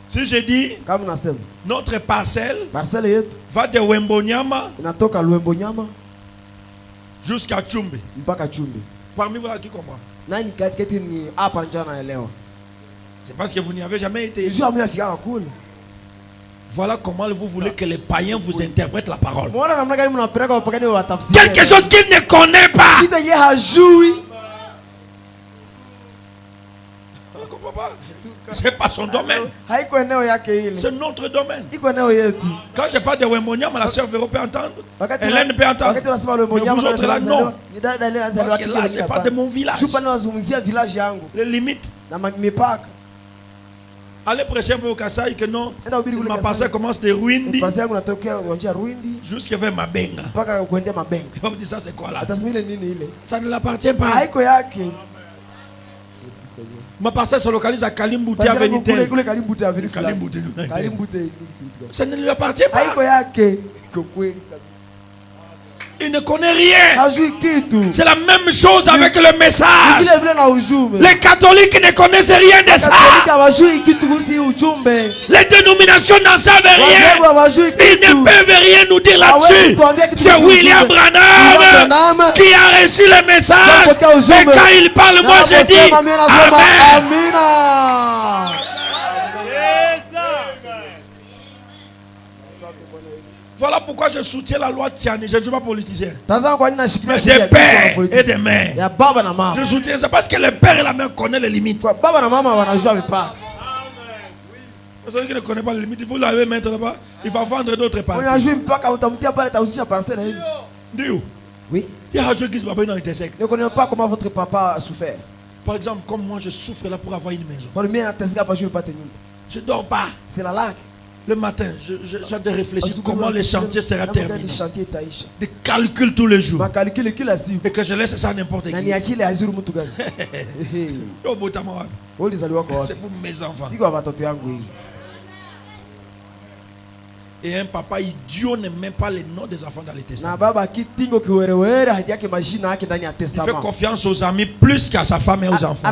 Si je dis notre parcelle va de Wembonyama jusqu'à Tchumbi. Parmi vous là qui comprend? C'est parce que vous n'y avez jamais été. Voilà comment vous voulez que les païens vous interprètent la parole. Quelque chose qu'ils ne connaissent pas. C'est pas son domaine. C'est notre domaine. Quand je parle de Wembonyama, la sœur Véro peut entendre. Hélène peut entendre. Mais vous autres là, non. Parce que là, c'est pas de mon village. Les limites. Allez prêcher un peu au Kassai que non. Ma parcelle commence de Ruindi jusqu'à vers Mabenga. Il va me dire ça, c'est quoi là? Ça ne l'appartient pas. Ma parcelle se localise à Kalimbouté Avenue. Ça ne lui appartient pas. Il ne connaît rien. C'est la même chose avec le message. Les catholiques ne connaissent rien de ça. Les dénominations n'en savent rien. Ils ne peuvent rien nous dire là-dessus. C'est William Branham qui a reçu le message. Et quand il parle, moi je dis Amen. Voilà pourquoi je soutiens la loi Tiani. Je ne suis pas politicien. Mais des pères et des mères. Je soutiens ça parce que les pères et la mère connaissent les limites. Celui qui ne connaît pas les limites, il faut l'amener mettre là-bas. Il va vendre d'autres parties. Oui. Il y a un jeu qui se passe dans les secs. Ne connais pas comment votre papa a souffert. Par exemple, comme moi, je souffre là pour avoir une maison. Je ne dors pas. C'est la laque. Le matin, je suis de réfléchir comment le chantier sera terminé. De calcul tous les jours. Et que je laisse ça à n'importe qui. C'est pour mes enfants. Et un papa idiot ne met pas les noms des enfants dans les testaments. Il fait confiance aux amis plus qu'à sa femme et aux enfants.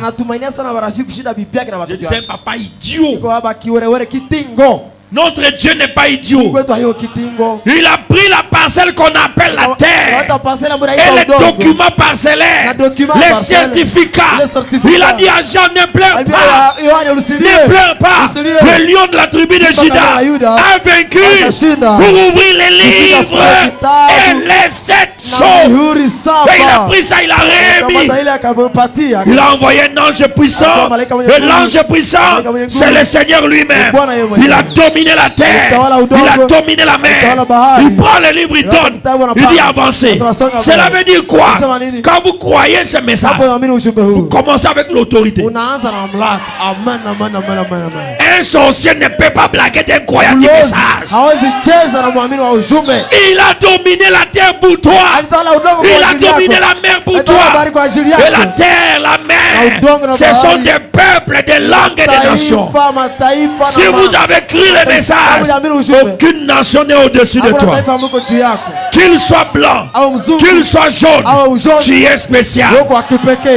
Je dis c'est un papa idiot. Notre Dieu n'est pas idiot. Il a pris la parcelle qu'on appelle la terre et les documents parcellaires, les certificats. Il a dit à Jean, ne pleure pas. Ne pleure pas. Le lion de la tribu de Juda a vaincu pour ouvrir les livres et les 7 choses. Et il a pris ça, il a remis. Il a envoyé un ange puissant. Et l'ange puissant, c'est le Seigneur lui-même. Il a dominé la terre, il a dominé la mer. Il prend le livre, il donne, il dit avancez. Cela veut dire quoi? Quand vous croyez ce message, vous commencez avec l'autorité. Un sorcier ne peut pas blaguer d'un croyant du message. Il a dominé la terre pour toi. Il a dominé la mer pour toi. Et la terre, la mer, ce sont des peuples, des langues et des nations. Si vous avez cru le message, aucune nation n'est au-dessus de toi. Qu'il soit blanc, qu'il soit jaune, tu es spécial.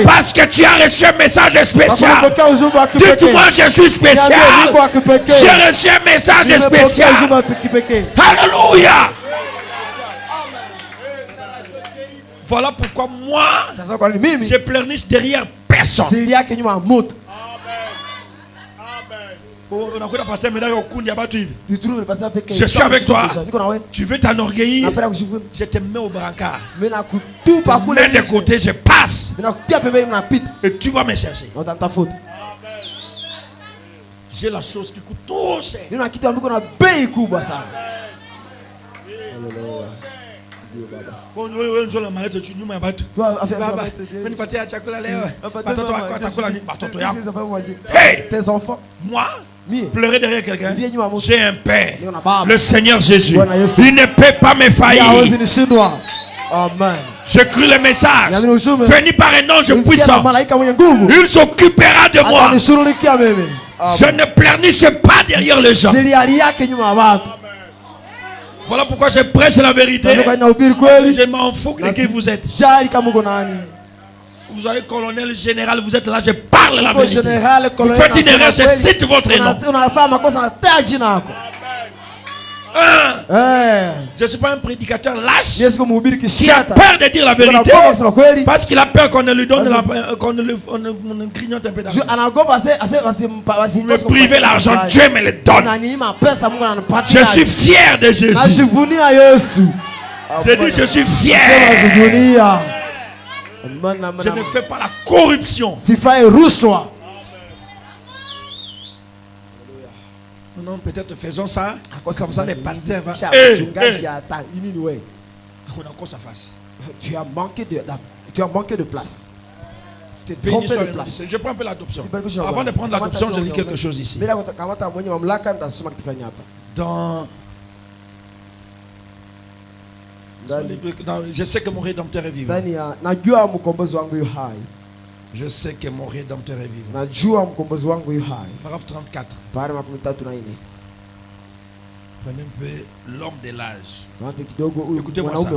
Parce que tu as reçu un message spécial. Dites-moi, je suis spécial. J'ai reçu un message spécial. Alléluia. Voilà pourquoi moi, je pleurniche derrière personne. Je suis avec toi. Tu veux t'enorgueillir, je te mets au brancard. Mets de côté, je passe. Et tu vas me chercher. J'ai la chose qui coûte trop cher. Ndio baba. Wewe ndio unamaliza nyuma ya watu. Baba, nipatie chakula leo. Watoto wako watakula watoto yako. Hey! Tes enfants. Moi, pleurer derrière quelqu'un. J'ai un père. Le Seigneur Jésus. Il ne peut pas me faillir. Amen. J'écris le message. Venu par un ange puissant. Il s'occupera de moi. Je ne pleurniche pas derrière les gens. Voilà pourquoi je prêche la vérité. Je m'en fous de qui vous êtes. Vous avez colonel, général, vous êtes là, je parle la vérité. Vous faites une erreur, je cite votre nom. Je ne suis pas un prédicateur lâche qui a peur de dire la vérité parce qu'il a peur qu'on ne lui donne qu'on ne grignote un peu d'argent. Vous me privez l'argent, Dieu me le donne. Je suis fier de Jésus. Je dis je suis fier. Je ne fais pas la corruption. Non, peut-être faisons ça. Comme ça, les pasteurs vont. On a encore sa face. Tu as manqué de place. Tu t'es trompé de place. Je prends un peu l'adoption. Avant de prendre l'adoption, je lis quelque chose ici. Je sais que mon Rédempteur est vivant. Je sais que mon Rédempteur est vivant. Paragraphe 34. Prenez un peu l'homme de l'âge. Écoutez-moi ça.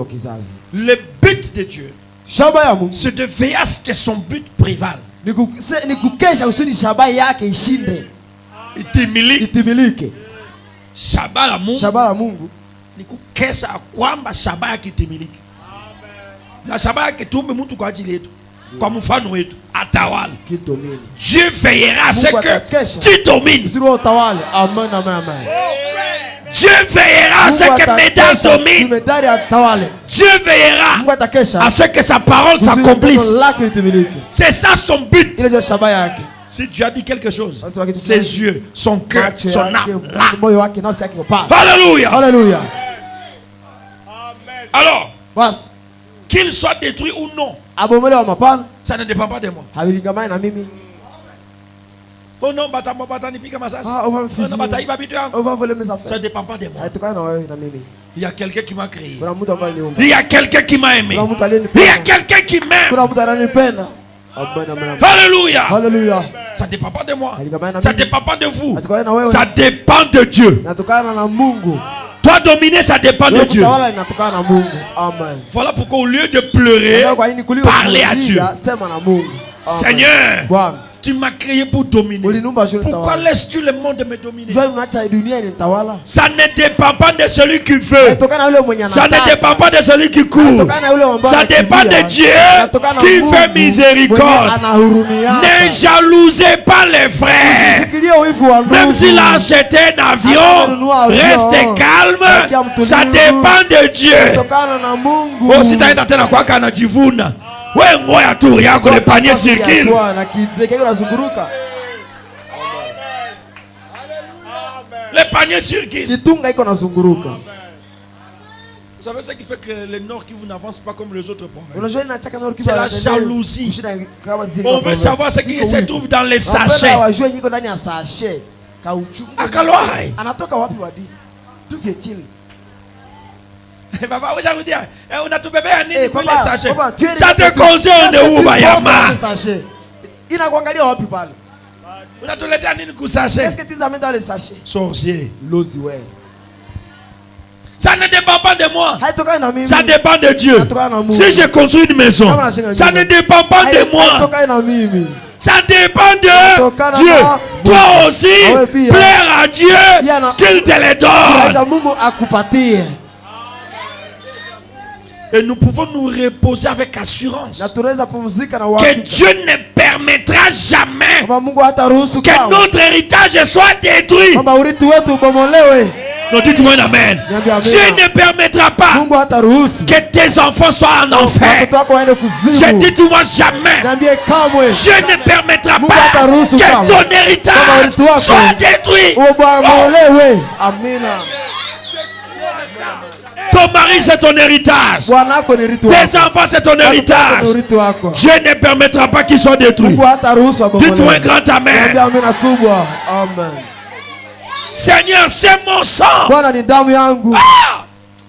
Le but de Dieu, c'est de veiller à ce que son but prévale. Itimilike. Shaba la Mungu. Ni kukesha kwamba shaba yake itimilike. Na shaba yake tumbe mtu kwa ajili yetu. Kwa mfano wetu atawala. Dieu veillera à ce que tu domines. Amen, amen, amen. Dieu veillera à ce que Médard domine. Dieu veillera à ce que sa parole s'accomplisse. C'est ça son but. Si Dieu a dit quelque chose, ses yeux, son cœur, son âme, là. Alléluia. Alléluia. Alors, qu'il soit détruit ou non, ça ne dépend pas de moi. Oh non, ça ne dépend pas de moi. Il y a quelqu'un qui m'a créé. Il y a quelqu'un qui m'a aimé. Il y a quelqu'un qui m'aime. Alléluia. Alléluia. Ça ne dépend pas de moi. Ça ne dépend pas de vous. Ça dépend de Dieu. Toi dominer, ça dépend de Dieu. Voilà pourquoi au lieu de pleurer, parlez à Dieu. Seigneur, tu m'as créé pour dominer. Pourquoi laisses-tu le monde me dominer? Ça ne dépend pas de celui qui veut. Ça ne dépend pas de celui qui court. Ça dépend de Dieu qui fait miséricorde. Ne jalousez pas les frères. Même s'il a acheté un avion, restez calme. Ça dépend de Dieu. Oh, si tu as été dans quoi kanajivuna. Ouais, moi à tout, rien que le panier circule. Le panier circule. Vous savez ce qui fait que le Nord qui vous n'avance pas comme les autres provinces? C'est la jalousie. On veut savoir ce qui se trouve dans les sachets. À Kaloai. Papa, vous allez dire, on a tout bébé à nini pour les sachets. Ça te concerne où, Bayama? On a tout les derniers pour sachets. Qu'est-ce que tu amènes dans les sachets? Sorcier. L'osiway. Ça ne dépend pas de moi. Ça dépend de Dieu. Si je construis une maison, ça ne dépend pas de moi. Ça dépend de Dieu. Toi aussi, plaire à Dieu qu'il te les donne. Et nous pouvons nous reposer avec assurance que Dieu ne permettra jamais que notre héritage soit détruit. Non, dites-moi un amen. Dieu ne permettra pas que tes enfants soient en enfer. Je dis dis-moi jamais. Dieu ne permettra pas que ton héritage soit détruit. Amen. Ton mari c'est ton héritage. Tes enfants c'est ton héritage. Dieu ne permettra pas qu'ils soient détruits. Dites-moi un grand amen. Amen. Seigneur, c'est mon sang.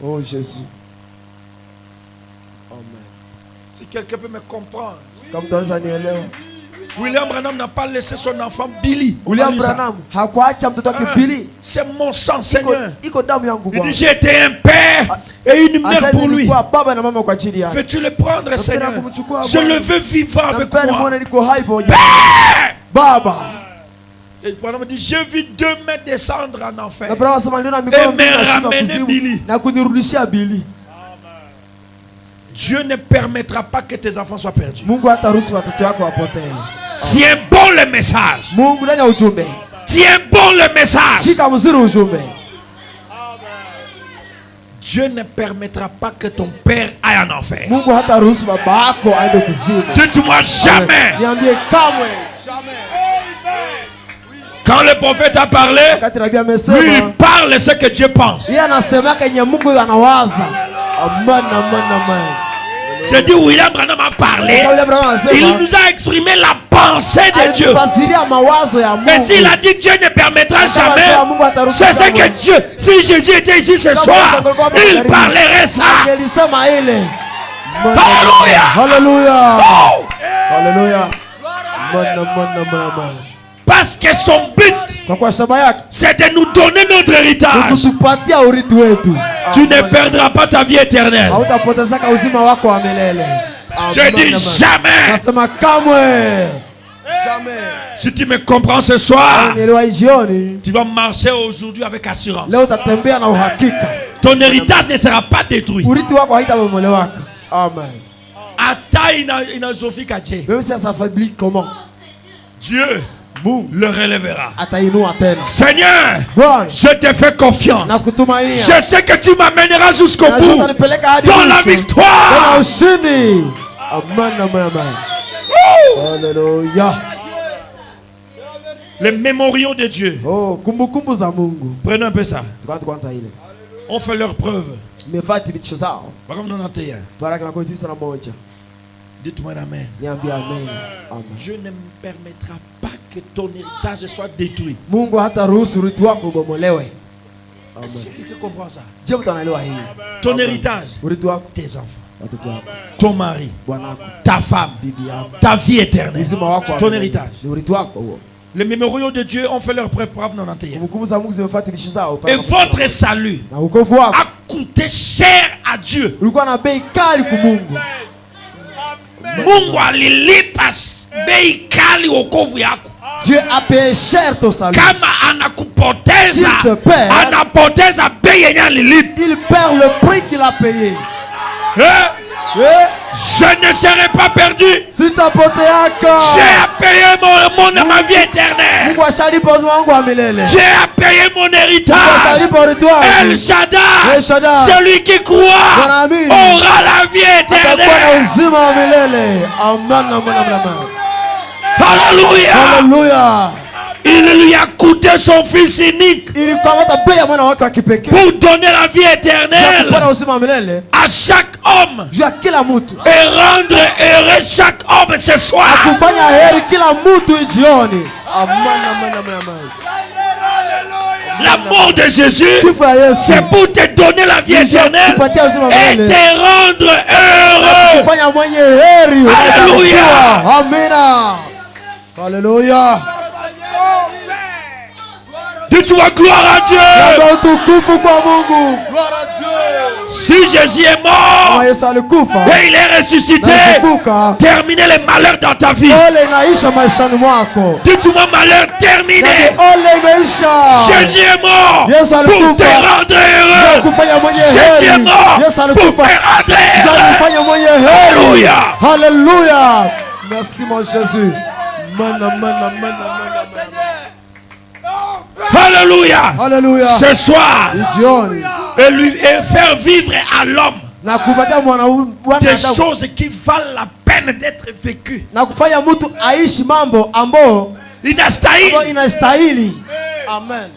Oh Jésus. Amen. Si quelqu'un peut me comprendre. William Branham n'a pas laissé son enfant Billy. William Branham c'est mon sang, Seigneur. Il dit j'ai été un père et une mère pour lui. Veux-tu le prendre, Seigneur? Je le veux vivant avec moi. Père! Baba. Et Branham dit j'ai vu 2 mètres descendre en enfer et me ramener Billy. Dieu ne permettra pas que tes enfants soient perdus. Tiens bon le message. Tiens bon le message. Dieu ne permettra pas que ton père aille en enfer. Dites-moi jamais. Quand le prophète a parlé, lui il parle ce que Dieu pense. J'ai dit William Branham a parlé. Il nous a exprimé la pensée de Dieu. Mais s'il a dit Dieu ne permettra jamais, c'est ce que Dieu, si Jésus était ici ce soir, il parlerait ça. Alléluia. Alléluia. Oh. Alléluia. Parce que son but, c'est de nous donner notre héritage. Tu ne perdras pas ta vie éternelle. Je dis jamais. Si tu me comprends ce soir, tu vas marcher aujourd'hui avec assurance. Ton héritage ne sera pas détruit. Amen. Même si ça s'affaiblit comment? Dieu le relèvera. Seigneur, je te fais confiance. Je sais que tu m'amèneras jusqu'au bout dans la victoire. Les mémoriaux de Dieu. Prenez un peu ça. On fait leur preuve. Dites-moi amen. Dieu ne me permettra pas que ton héritage soit détruit. Est-ce que tu comprends ça? Ton héritage, tes enfants, ton mari, ta femme, ta vie éternelle, ton héritage. Les mémoriaux de Dieu ont fait leur preuve pour 91. Et votre salut a coûté cher à Dieu. Mungu alilipa bei kali wokovu yako. Dieu a payé cher ton salut. Kama anakupoteza, anapoteza bei yenye alilipa. Il perd le prix qu'il a payé. Je ne serai pas perdu. Si j'ai payé ma vie éternelle. J'ai payé mon héritage. El Shaddai, celui qui croit aura la vie éternelle. Alléluia. Alléluia. Il lui a coûté son fils unique pour donner la vie éternelle à chaque homme et rendre heureux chaque homme ce soir. La mort de Jésus, c'est pour te donner la vie éternelle et te rendre heureux. Alléluia. Alléluia. Dis-toi gloire à Dieu. Gloire à Dieu. Si Jésus est mort et il est ressuscité, terminez les malheurs dans ta vie. Dis-moi malheur terminé. Jésus est mort pour te rendre heureux. Jésus est mort pour te rendre heureux. Alléluia. Alléluia. Merci mon Jésus. Alléluia. Alléluia. Ce soir, et faire vivre à l'homme des choses qui valent la peine d'être vécues. Inastahili. Amen.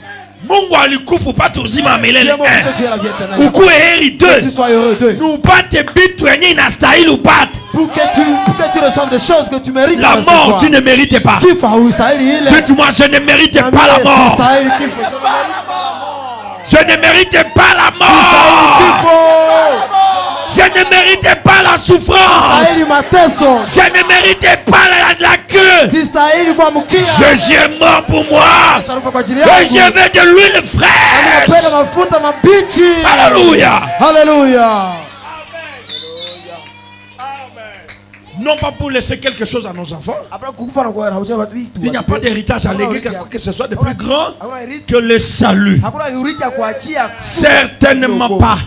Mungu alikufa patuzima milele. Uku heri 2. Nous pate bitu yenye inastahili upate. Pour que tu reçoives des choses que tu mérites. La mort, tu ne mérites pas. Dites-moi, je ne mérite pas la mort. Je ne mérite pas la mort. Je ne méritais pas la souffrance. Je ne méritais pas la queue. Jésus est mort pour moi. Et je veux de l'huile fraîche. Alléluia. Alléluia. Non pas pour laisser quelque chose à nos enfants. Il n'y a pas d'héritage à léguer que ce soit de plus grand que le salut. Certainement pas.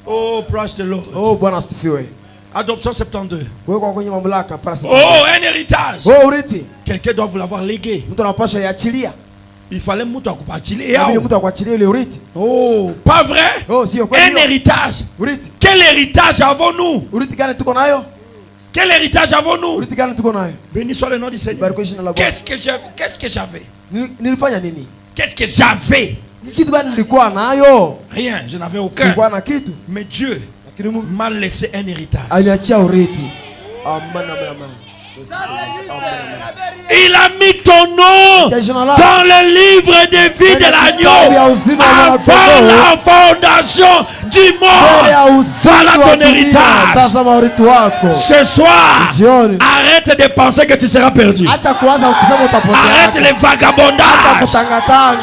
Oh, praise the Lord. Oh, Bwana asifiwe. Adoption 72. Wewe kwa kwenye mamlaka parasi. Oh, un héritage. Oh, urithi. Quelqu'un doit vous l'avoir légué. Mtu anapasha iachilia. Il fallait mtu akupachilie yao. Ili mtu akuachilie ile urithi. Oh, pas vrai? Oh, sio kweli. Un héritage. Urithi. Quel héritage avons-nous? Urithi gani tuko nayo? Quel héritage avons-nous? Urithi gani tuko nayo? Béni soit le nom du Seigneur. Qu'est-ce que j'avais? Nilifanya nini? Qu'est-ce que j'avais? Kitu gani nilikuwa nayo? Rien, je n'avais aucun. Sikuwa na kitu. Mais Dieu m'a laissé un héritage. Aliachia urithi. Amen, amen, amen. Il a mis ton nom dans le livre de vie de l'agneau avant la fondation du monde. Voilà ton héritage. Ce soir, arrête de penser que tu seras perdu. Arrête les vagabondages.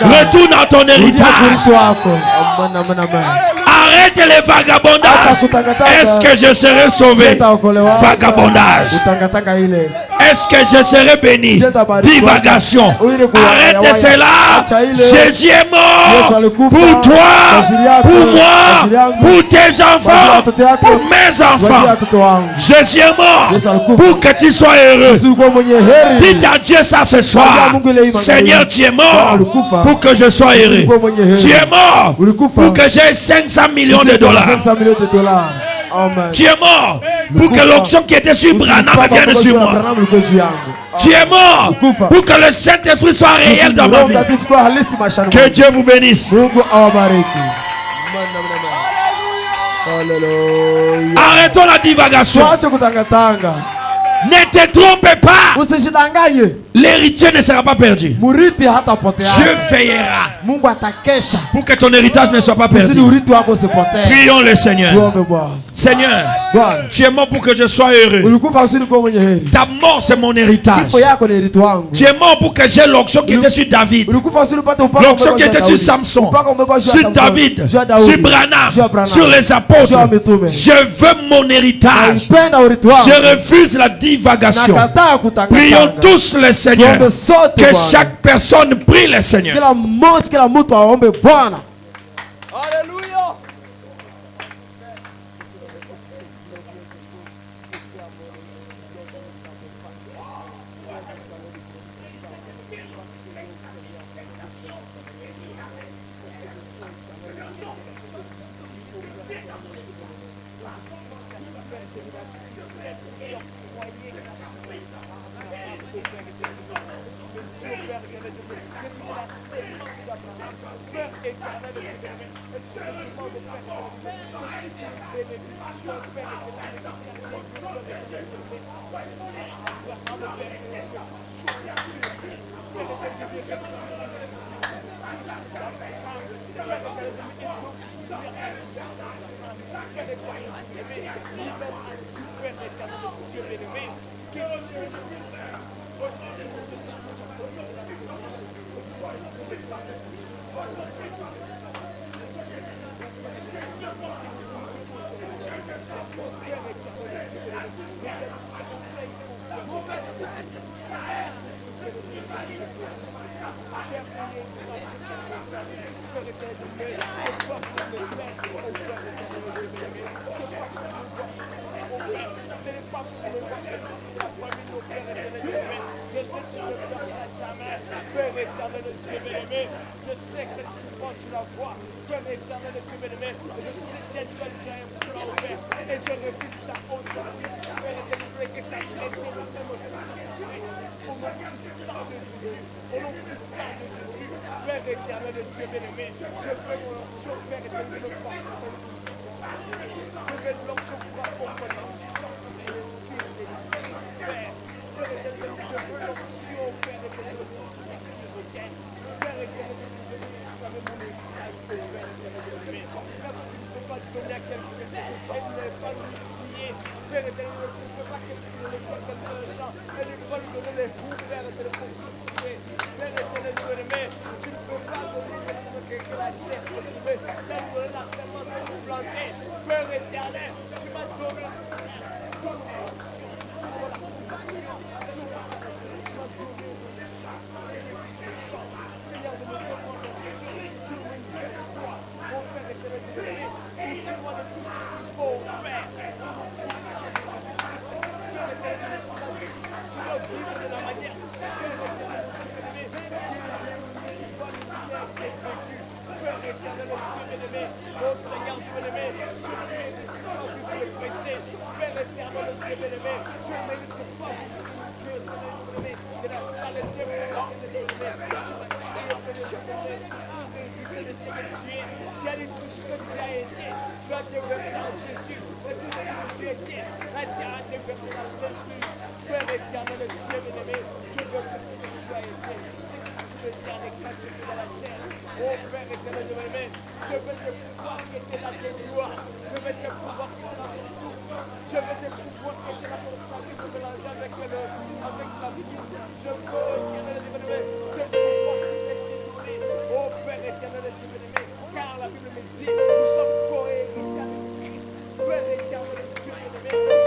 Retourne à ton héritage. Arrête les vagabondages. Est-ce que je serai sauvé? Vagabondage. Est-ce que je serai béni? Divagation. Arrête cela. Jésus est mort pour toi, pour moi, pour tes enfants, pour mes enfants. Jésus est mort pour que tu sois heureux. Dites à Dieu ça ce soir. Seigneur, tu es mort pour que je sois heureux. Tu es mort pour que j'ai 500 millions de dollars. Amen. Tu es mort pour que l'onction qui était sur Branham vienne sur moi. Tu es mort pour que le Saint-Esprit soit réel dans ma vie. Que Dieu vous bénisse. Arrêtons la divagation. Ne te trompe pas. L'héritier ne sera pas perdu. Dieu veillera pour que ton héritage ne soit pas perdu. Prions le Seigneur. Seigneur, tu es mort pour que je sois heureux. Ta mort, c'est mon héritage. Tu es mort pour que j'ai l'onction qui était sur David, l'onction qui était sur Samson, sur David, sur Branham, sur les apôtres. Je veux mon héritage. Je refuse la divagation. Prions tous le Seigneur. Que chaque personne prie le Seigneur. Alléluia. Père éternel de Dieu bien-aimé, je fais mon onction, Père éternel de Dieu, je fais l'onction pour accompagner Père. Père éternel de Dieu, je veux l'onction, Père éternel de Dieu, Père éternel de Dieu, savez mon héritage, Père éternel de Dieu, même si tu ne peux pas donner à quelqu'un, et tu n'avais pas l'utiliser, Père éternel de Dieu, tu ne peux pas quelqu'un le faire comme ça, et tu ne peux pas lui donner les coups, Père éternel de Dieu, Père éternel de Dieu, tu ne peux pas donner quelqu'un la terre, tu veux, ça nous donne la semence de nous planter, Père éternel, tu m'as donné Seigneur, de me demander mon Père éternel de Dieu, moi de tout ce qu'il faut, Père. Je veux vivre de la manière Père éternel de Dieu bien-aimé, oh Seigneur Dieu bien-aimé, je ne mérite pas de le prêcher, Père éternel de Dieu bien-aimé, je ne mérite pas de la saleté, tu as dit tout ce que tu as été, tu as déversé en Jésus, et tout ce que tu étais, tu as déversé dans le Saint-Esprit, Père éternel de Dieu bien-aimé, je veux que ce que tu as été, ce que tu as déclaré dans la terre, oh Père éternel de bien-aimé, je veux ce pouvoir qui était là de gloire, je veux ce pouvoir qui était là pour tout, je veux ce pouvoir qui était là pour ça, qui se mélange avec la vie, je veux éternel de bien-aimé, ce pouvoir qui était détourné, oh Père éternel de bien-aimé, car la Bible me dit, nous sommes co-héritiers avec Christ, Père éternel de Dieu bien-aimé,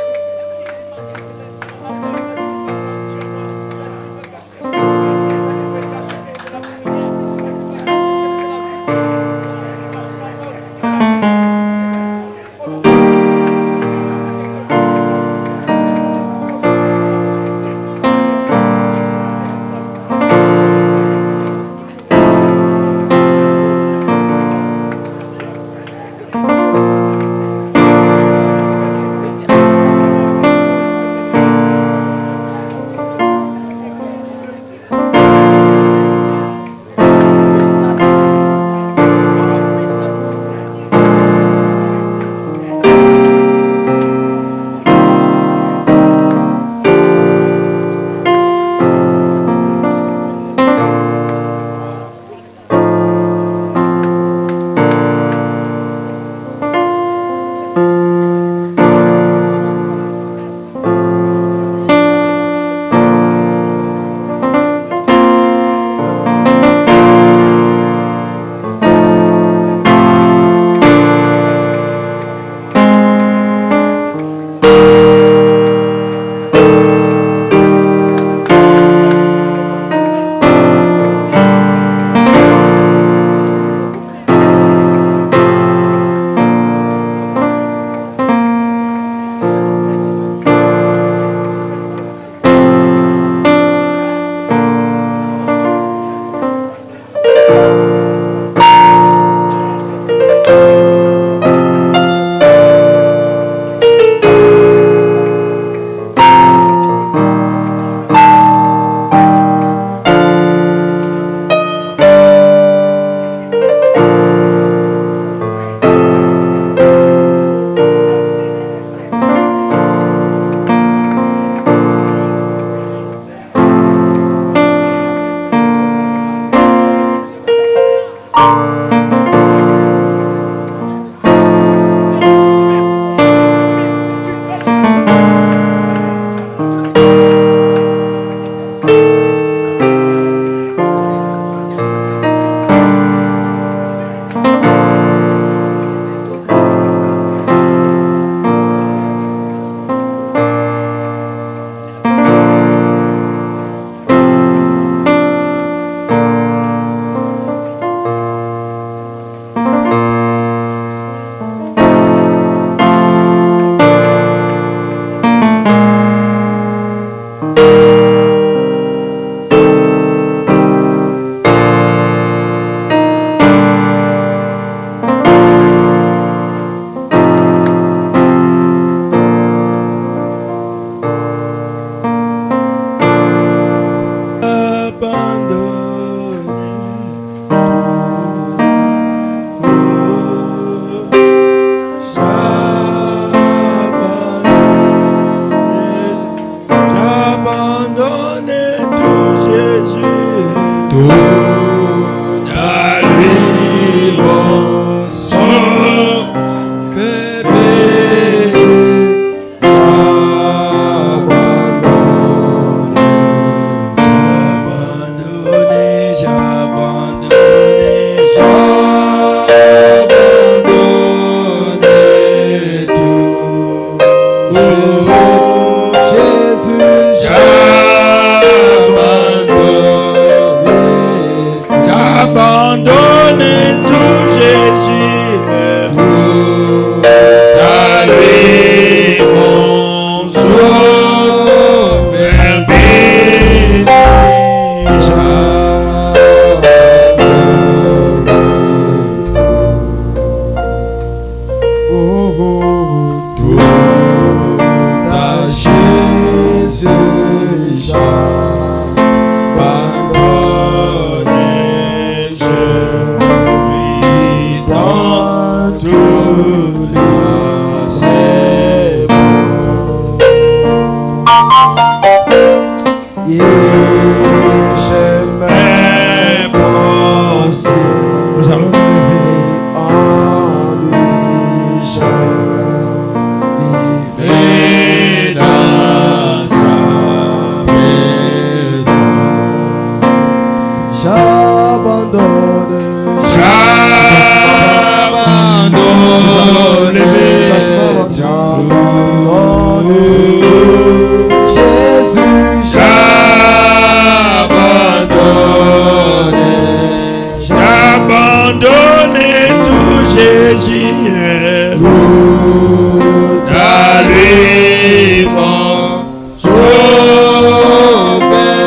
lui dans tous les c'est bon. Nous allons nous lever en lui. Vivez dans sa maison. J'abandonne. Jésus, j'abandonne tout, Jésus, à lui mon sauveur béni,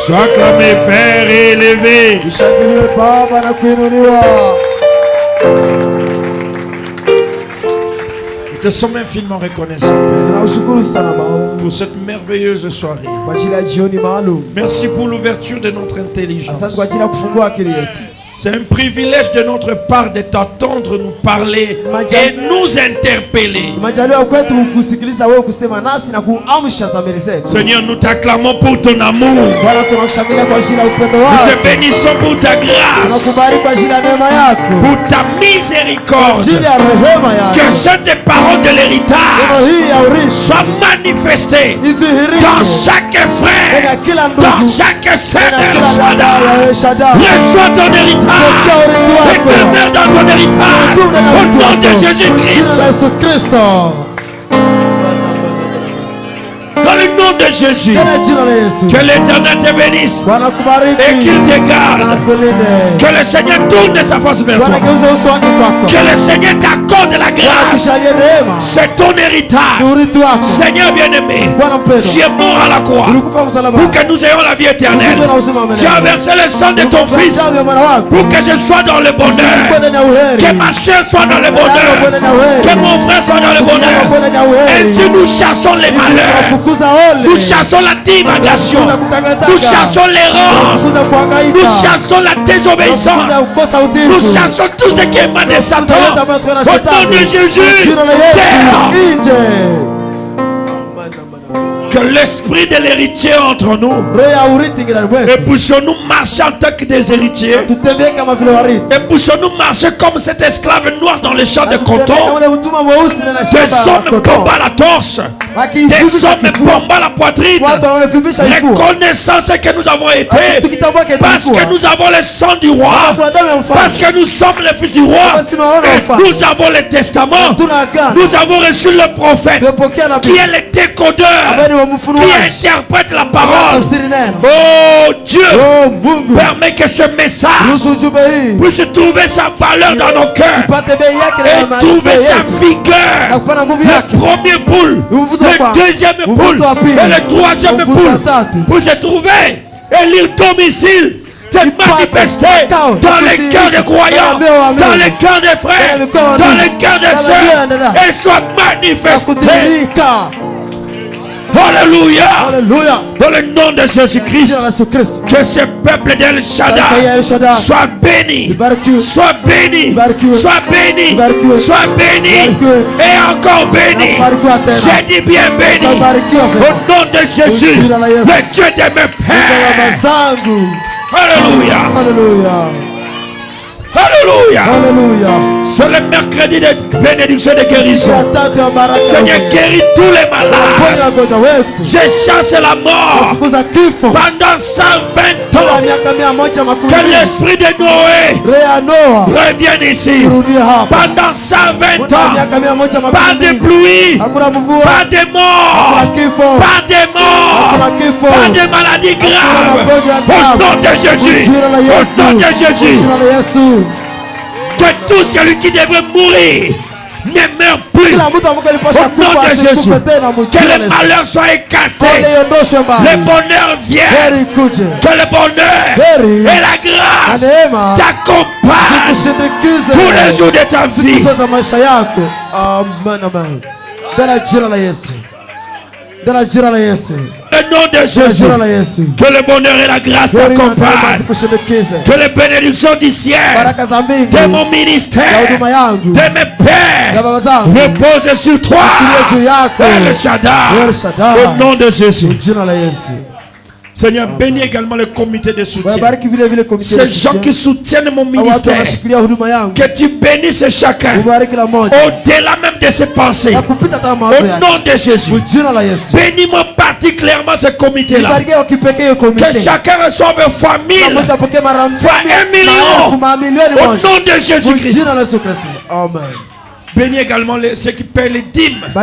Sois acclamé, Père, et élevé. Nous te sommes infiniment reconnaissants, Père, pour cette merveilleuse soirée. Merci pour l'ouverture de notre intelligence. C'est un privilège de notre part de t'entendre nous parler et nous interpeller. Seigneur, nous t'acclamons pour ton amour. Nous te bénissons pour ta grâce, pour ta miséricorde. Que cette parole de l'héritage soit manifestée dans chaque frère, dans chaque sœur de Shaddai. Reçois ton héritage. Éternel dans ton héritage, au nom de Jésus-Christ. Dans le nom de Jésus, que l'Éternel te bénisse et qu'il te garde. Que le Seigneur tourne sa face vers toi. Que le Seigneur t'accorde la grâce. C'est ton héritage. Seigneur bien-aimé, tu es mort à la croix pour que nous ayons la vie éternelle. Tu as versé le sang de ton Fils pour que je sois dans le bonheur. Que ma soeur soit dans le bonheur. Que mon frère soit dans le bonheur. Ainsi nous chassons les malheurs. Nous chassons la divagation. Nous chassons l'errance. Nous chassons la désobéissance. Nous chassons tout ce qui émane de Satan. Au nom de Jésus. Que l'esprit de l'héritier entre nous. Et puissions-nous marcher en tant que des héritiers. Et puissions-nous marcher comme cet esclave noir dans les champs de coton. Des hommes bombant la torse. Des hommes bombant la poitrine. Reconnaissant ce que nous avons été. Parce que nous avons le sang du roi. Parce que nous sommes les fils du roi. Et nous avons le testament. Nous avons reçu le prophète. Qui est le décodeur. Qui interprète la parole. Oh Dieu, permet que ce message puisse trouver sa valeur dans nos cœurs et trouver sa vigueur. Le premier boule, le deuxième boule et le troisième boule pour se trouver et lire domicile. Se manifester dans les cœurs des croyants, dans les cœurs des frères, dans les cœurs des sœurs, et soit manifesté. Alléluia. Alléluia. Dans le nom de Jésus-Christ, que ce peuple d'El Shaddai soit béni, soit béni, soit béni, soit béni, et encore béni. J'ai dit bien béni. Au nom de Jésus, le Dieu de mes pères. Alléluia. Alléluia. Alléluia. Alléluia. C'est le mercredi de bénédiction de guérison. Seigneur, guéris tous les malades. J'ai chassé la mort pendant 120 ans. Que l'esprit de Noé revienne ici. Pendant 120 ans. Pas de pluie. Pas de mort. Pas de mort. Pas de maladie grave. Au nom de Jésus. Au nom de Jésus. Que tout celui qui devrait mourir ne meurt plus. Au nom de Jésus. Que le malheur soit écarté. Le bonheur vienne. Que le bonheur et la grâce t'accompagnent tous les jours de ta vie. Amen. Au nom de Jésus, que le bonheur et la grâce t'accompagnent. Que les bénédictions du ciel, de mon ministère, de mes pères, reposent sur toi. El Shaddai. Au nom de Jésus. Seigneur, bénis également le comité de soutien. Ces gens qui soutiennent mon ministère. Que tu bénisses chacun. Au-delà même de ses pensées. Au nom de Jésus. Bénis-moi particulièrement ce comité-là. Que chacun reçoive fois 1000, fois 1 million. Au nom de Jésus-Christ. Amen. Bénis également ceux qui paient les dîmes et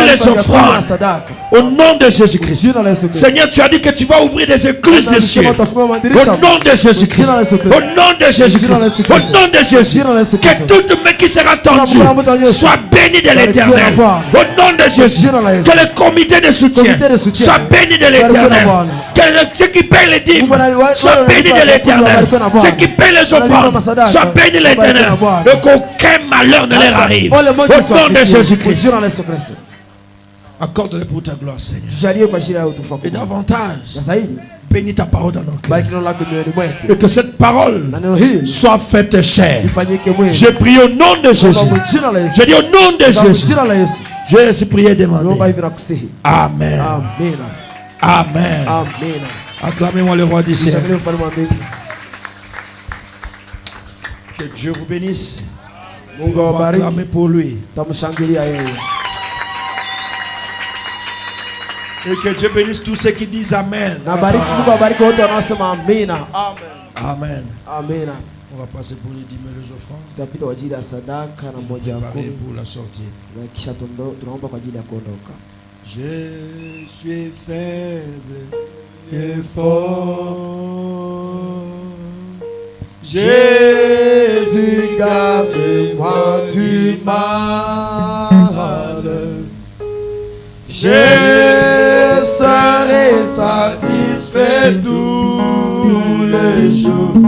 les offrandes. Au nom de Jésus-Christ. Seigneur, tu as dit que tu vas ouvrir des écluses des cieux. Au nom de Jésus-Christ. Au nom de Jésus-Christ. Au nom de Jésus. Que toute main qui sera tendue soit bénie de l'Éternel. Au nom de Jésus. Que le comité de soutien soit béni de l'Éternel. Que ceux qui payent les dîmes soient bénis de l'Éternel. Ceux qui payent les offrandes soient bénis de l'Éternel. Et qu'aucun malheur ne leur arrive. Au nom de Jésus-Christ. Accorde-le pour ta gloire, Seigneur. Et davantage, bénis ta parole dans nos cœurs. Et que cette parole soit faite chair. J'ai prié au nom de Jésus. J'ai dit au nom de Jésus. J'ai ainsi prié et demandé. Amen. Amen. Amen. Acclamez-moi le roi du ciel. Que Dieu vous bénisse. Acclamez pour lui. Et que Dieu bénisse tous ceux qui disent Amen. Amen. Amen. Amen. On va passer pour les dîmes et les offrandes. Préparer pour la sortie. Je suis faible et fort. Jésus, garde-moi du mal. Je serai satisfait tous les jours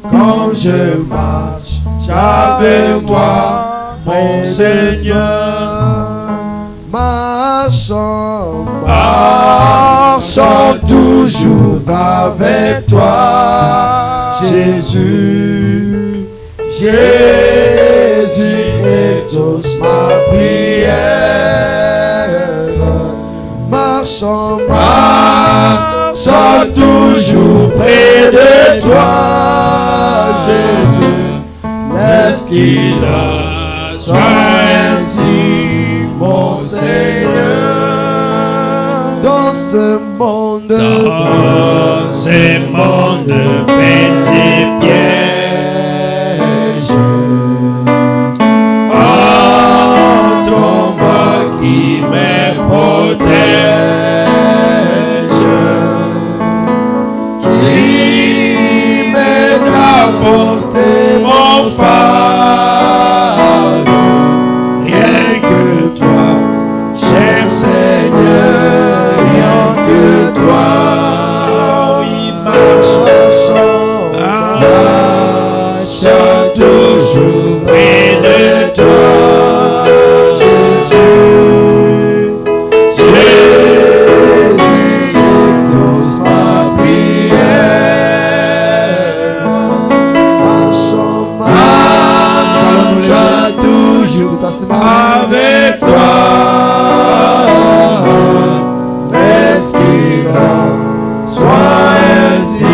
quand je marche avec toi, mon Seigneur. Marchons, marchons toujours avec toi, Jésus. Jésus, exauce ma prière. Marchons, marchons toujours près de toi, Jésus. Laisse qu'il soit ainsi, mon Seigneur. Dans ce monde petit piège, oh, ton bras qui me protège, qui m'aide à porter mon fardeau, rien que toi, cher Seigneur, rien que toi, oui, marche toujours près de toi, Jésus. Jésus, exauce ma prière. Marche toujours avec toi, laisse qu'il soit ainsi,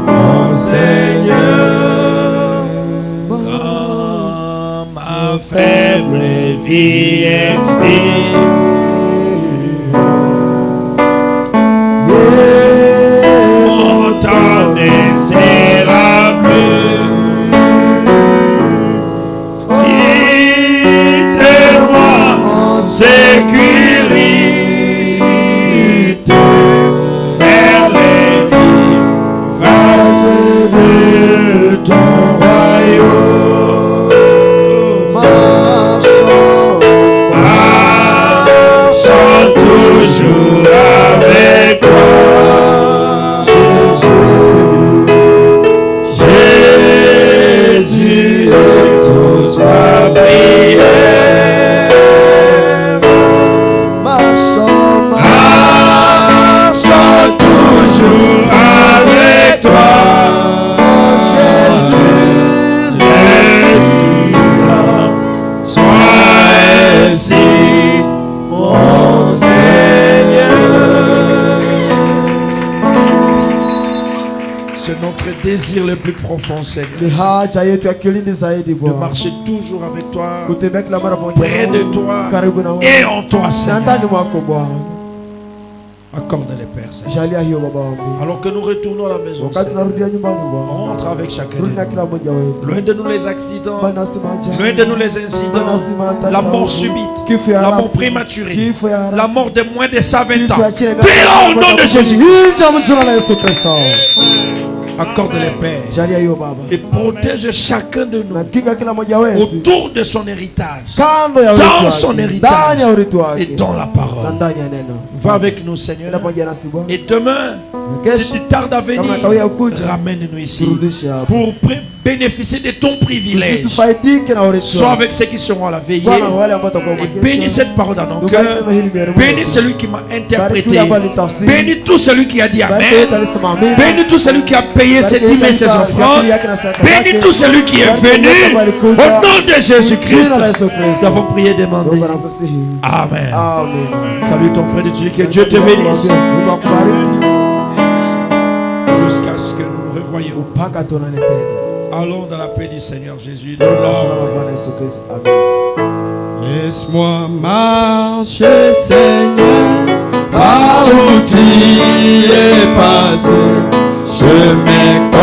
mon Seigneur. Quand ma faible vie expire, mon temps désirable, guide-moi en sécurité vers les rivages de ton royaume. Marchons toujours avec toi, Jésus. Jésus, exauce ma prière. Marchons toujours avec toi, Jésus. Laisse qu'il soit ainsi, mon Seigneur. C'est notre désir le plus profond, Seigneur, de marcher toujours avec toi, près de toi et en toi, Seigneur. Accorde-les, Père Céleste. Alors que nous retournons à la maison, Seigneur, on rentre avec chacun de nous. Loin de nous les accidents, loin de nous les incidents, la mort subite, la mort prématurée, la mort de moins de 120 ans. Père, au nom de Jésus. Accorde-les, Père, et protège chacun de nous autour de son héritage, dans son héritage et dans la parole. Va avec nous, Seigneur. Et demain, si tu tardes à venir, ramène-nous ici pour bénéficier de ton privilège. Sois avec ceux qui seront à la veillée et bénis cette parole dans nos cœurs. Bénis celui qui m'a interprété. Bénis tout celui qui a dit Amen. Bénis tout celui qui a payé ses dîmes et ses offrandes. Bénis tout celui qui est venu. Au nom de Jésus-Christ, nous avons prié et demandé. Amen. Salut ton frère de Dieu, que Dieu te bénisse. Jusqu'à ce que nous nous revoyions. Allons dans la paix du Seigneur Jésus. Laisse-moi marcher, Seigneur, par où tu es passé. Je m'écarte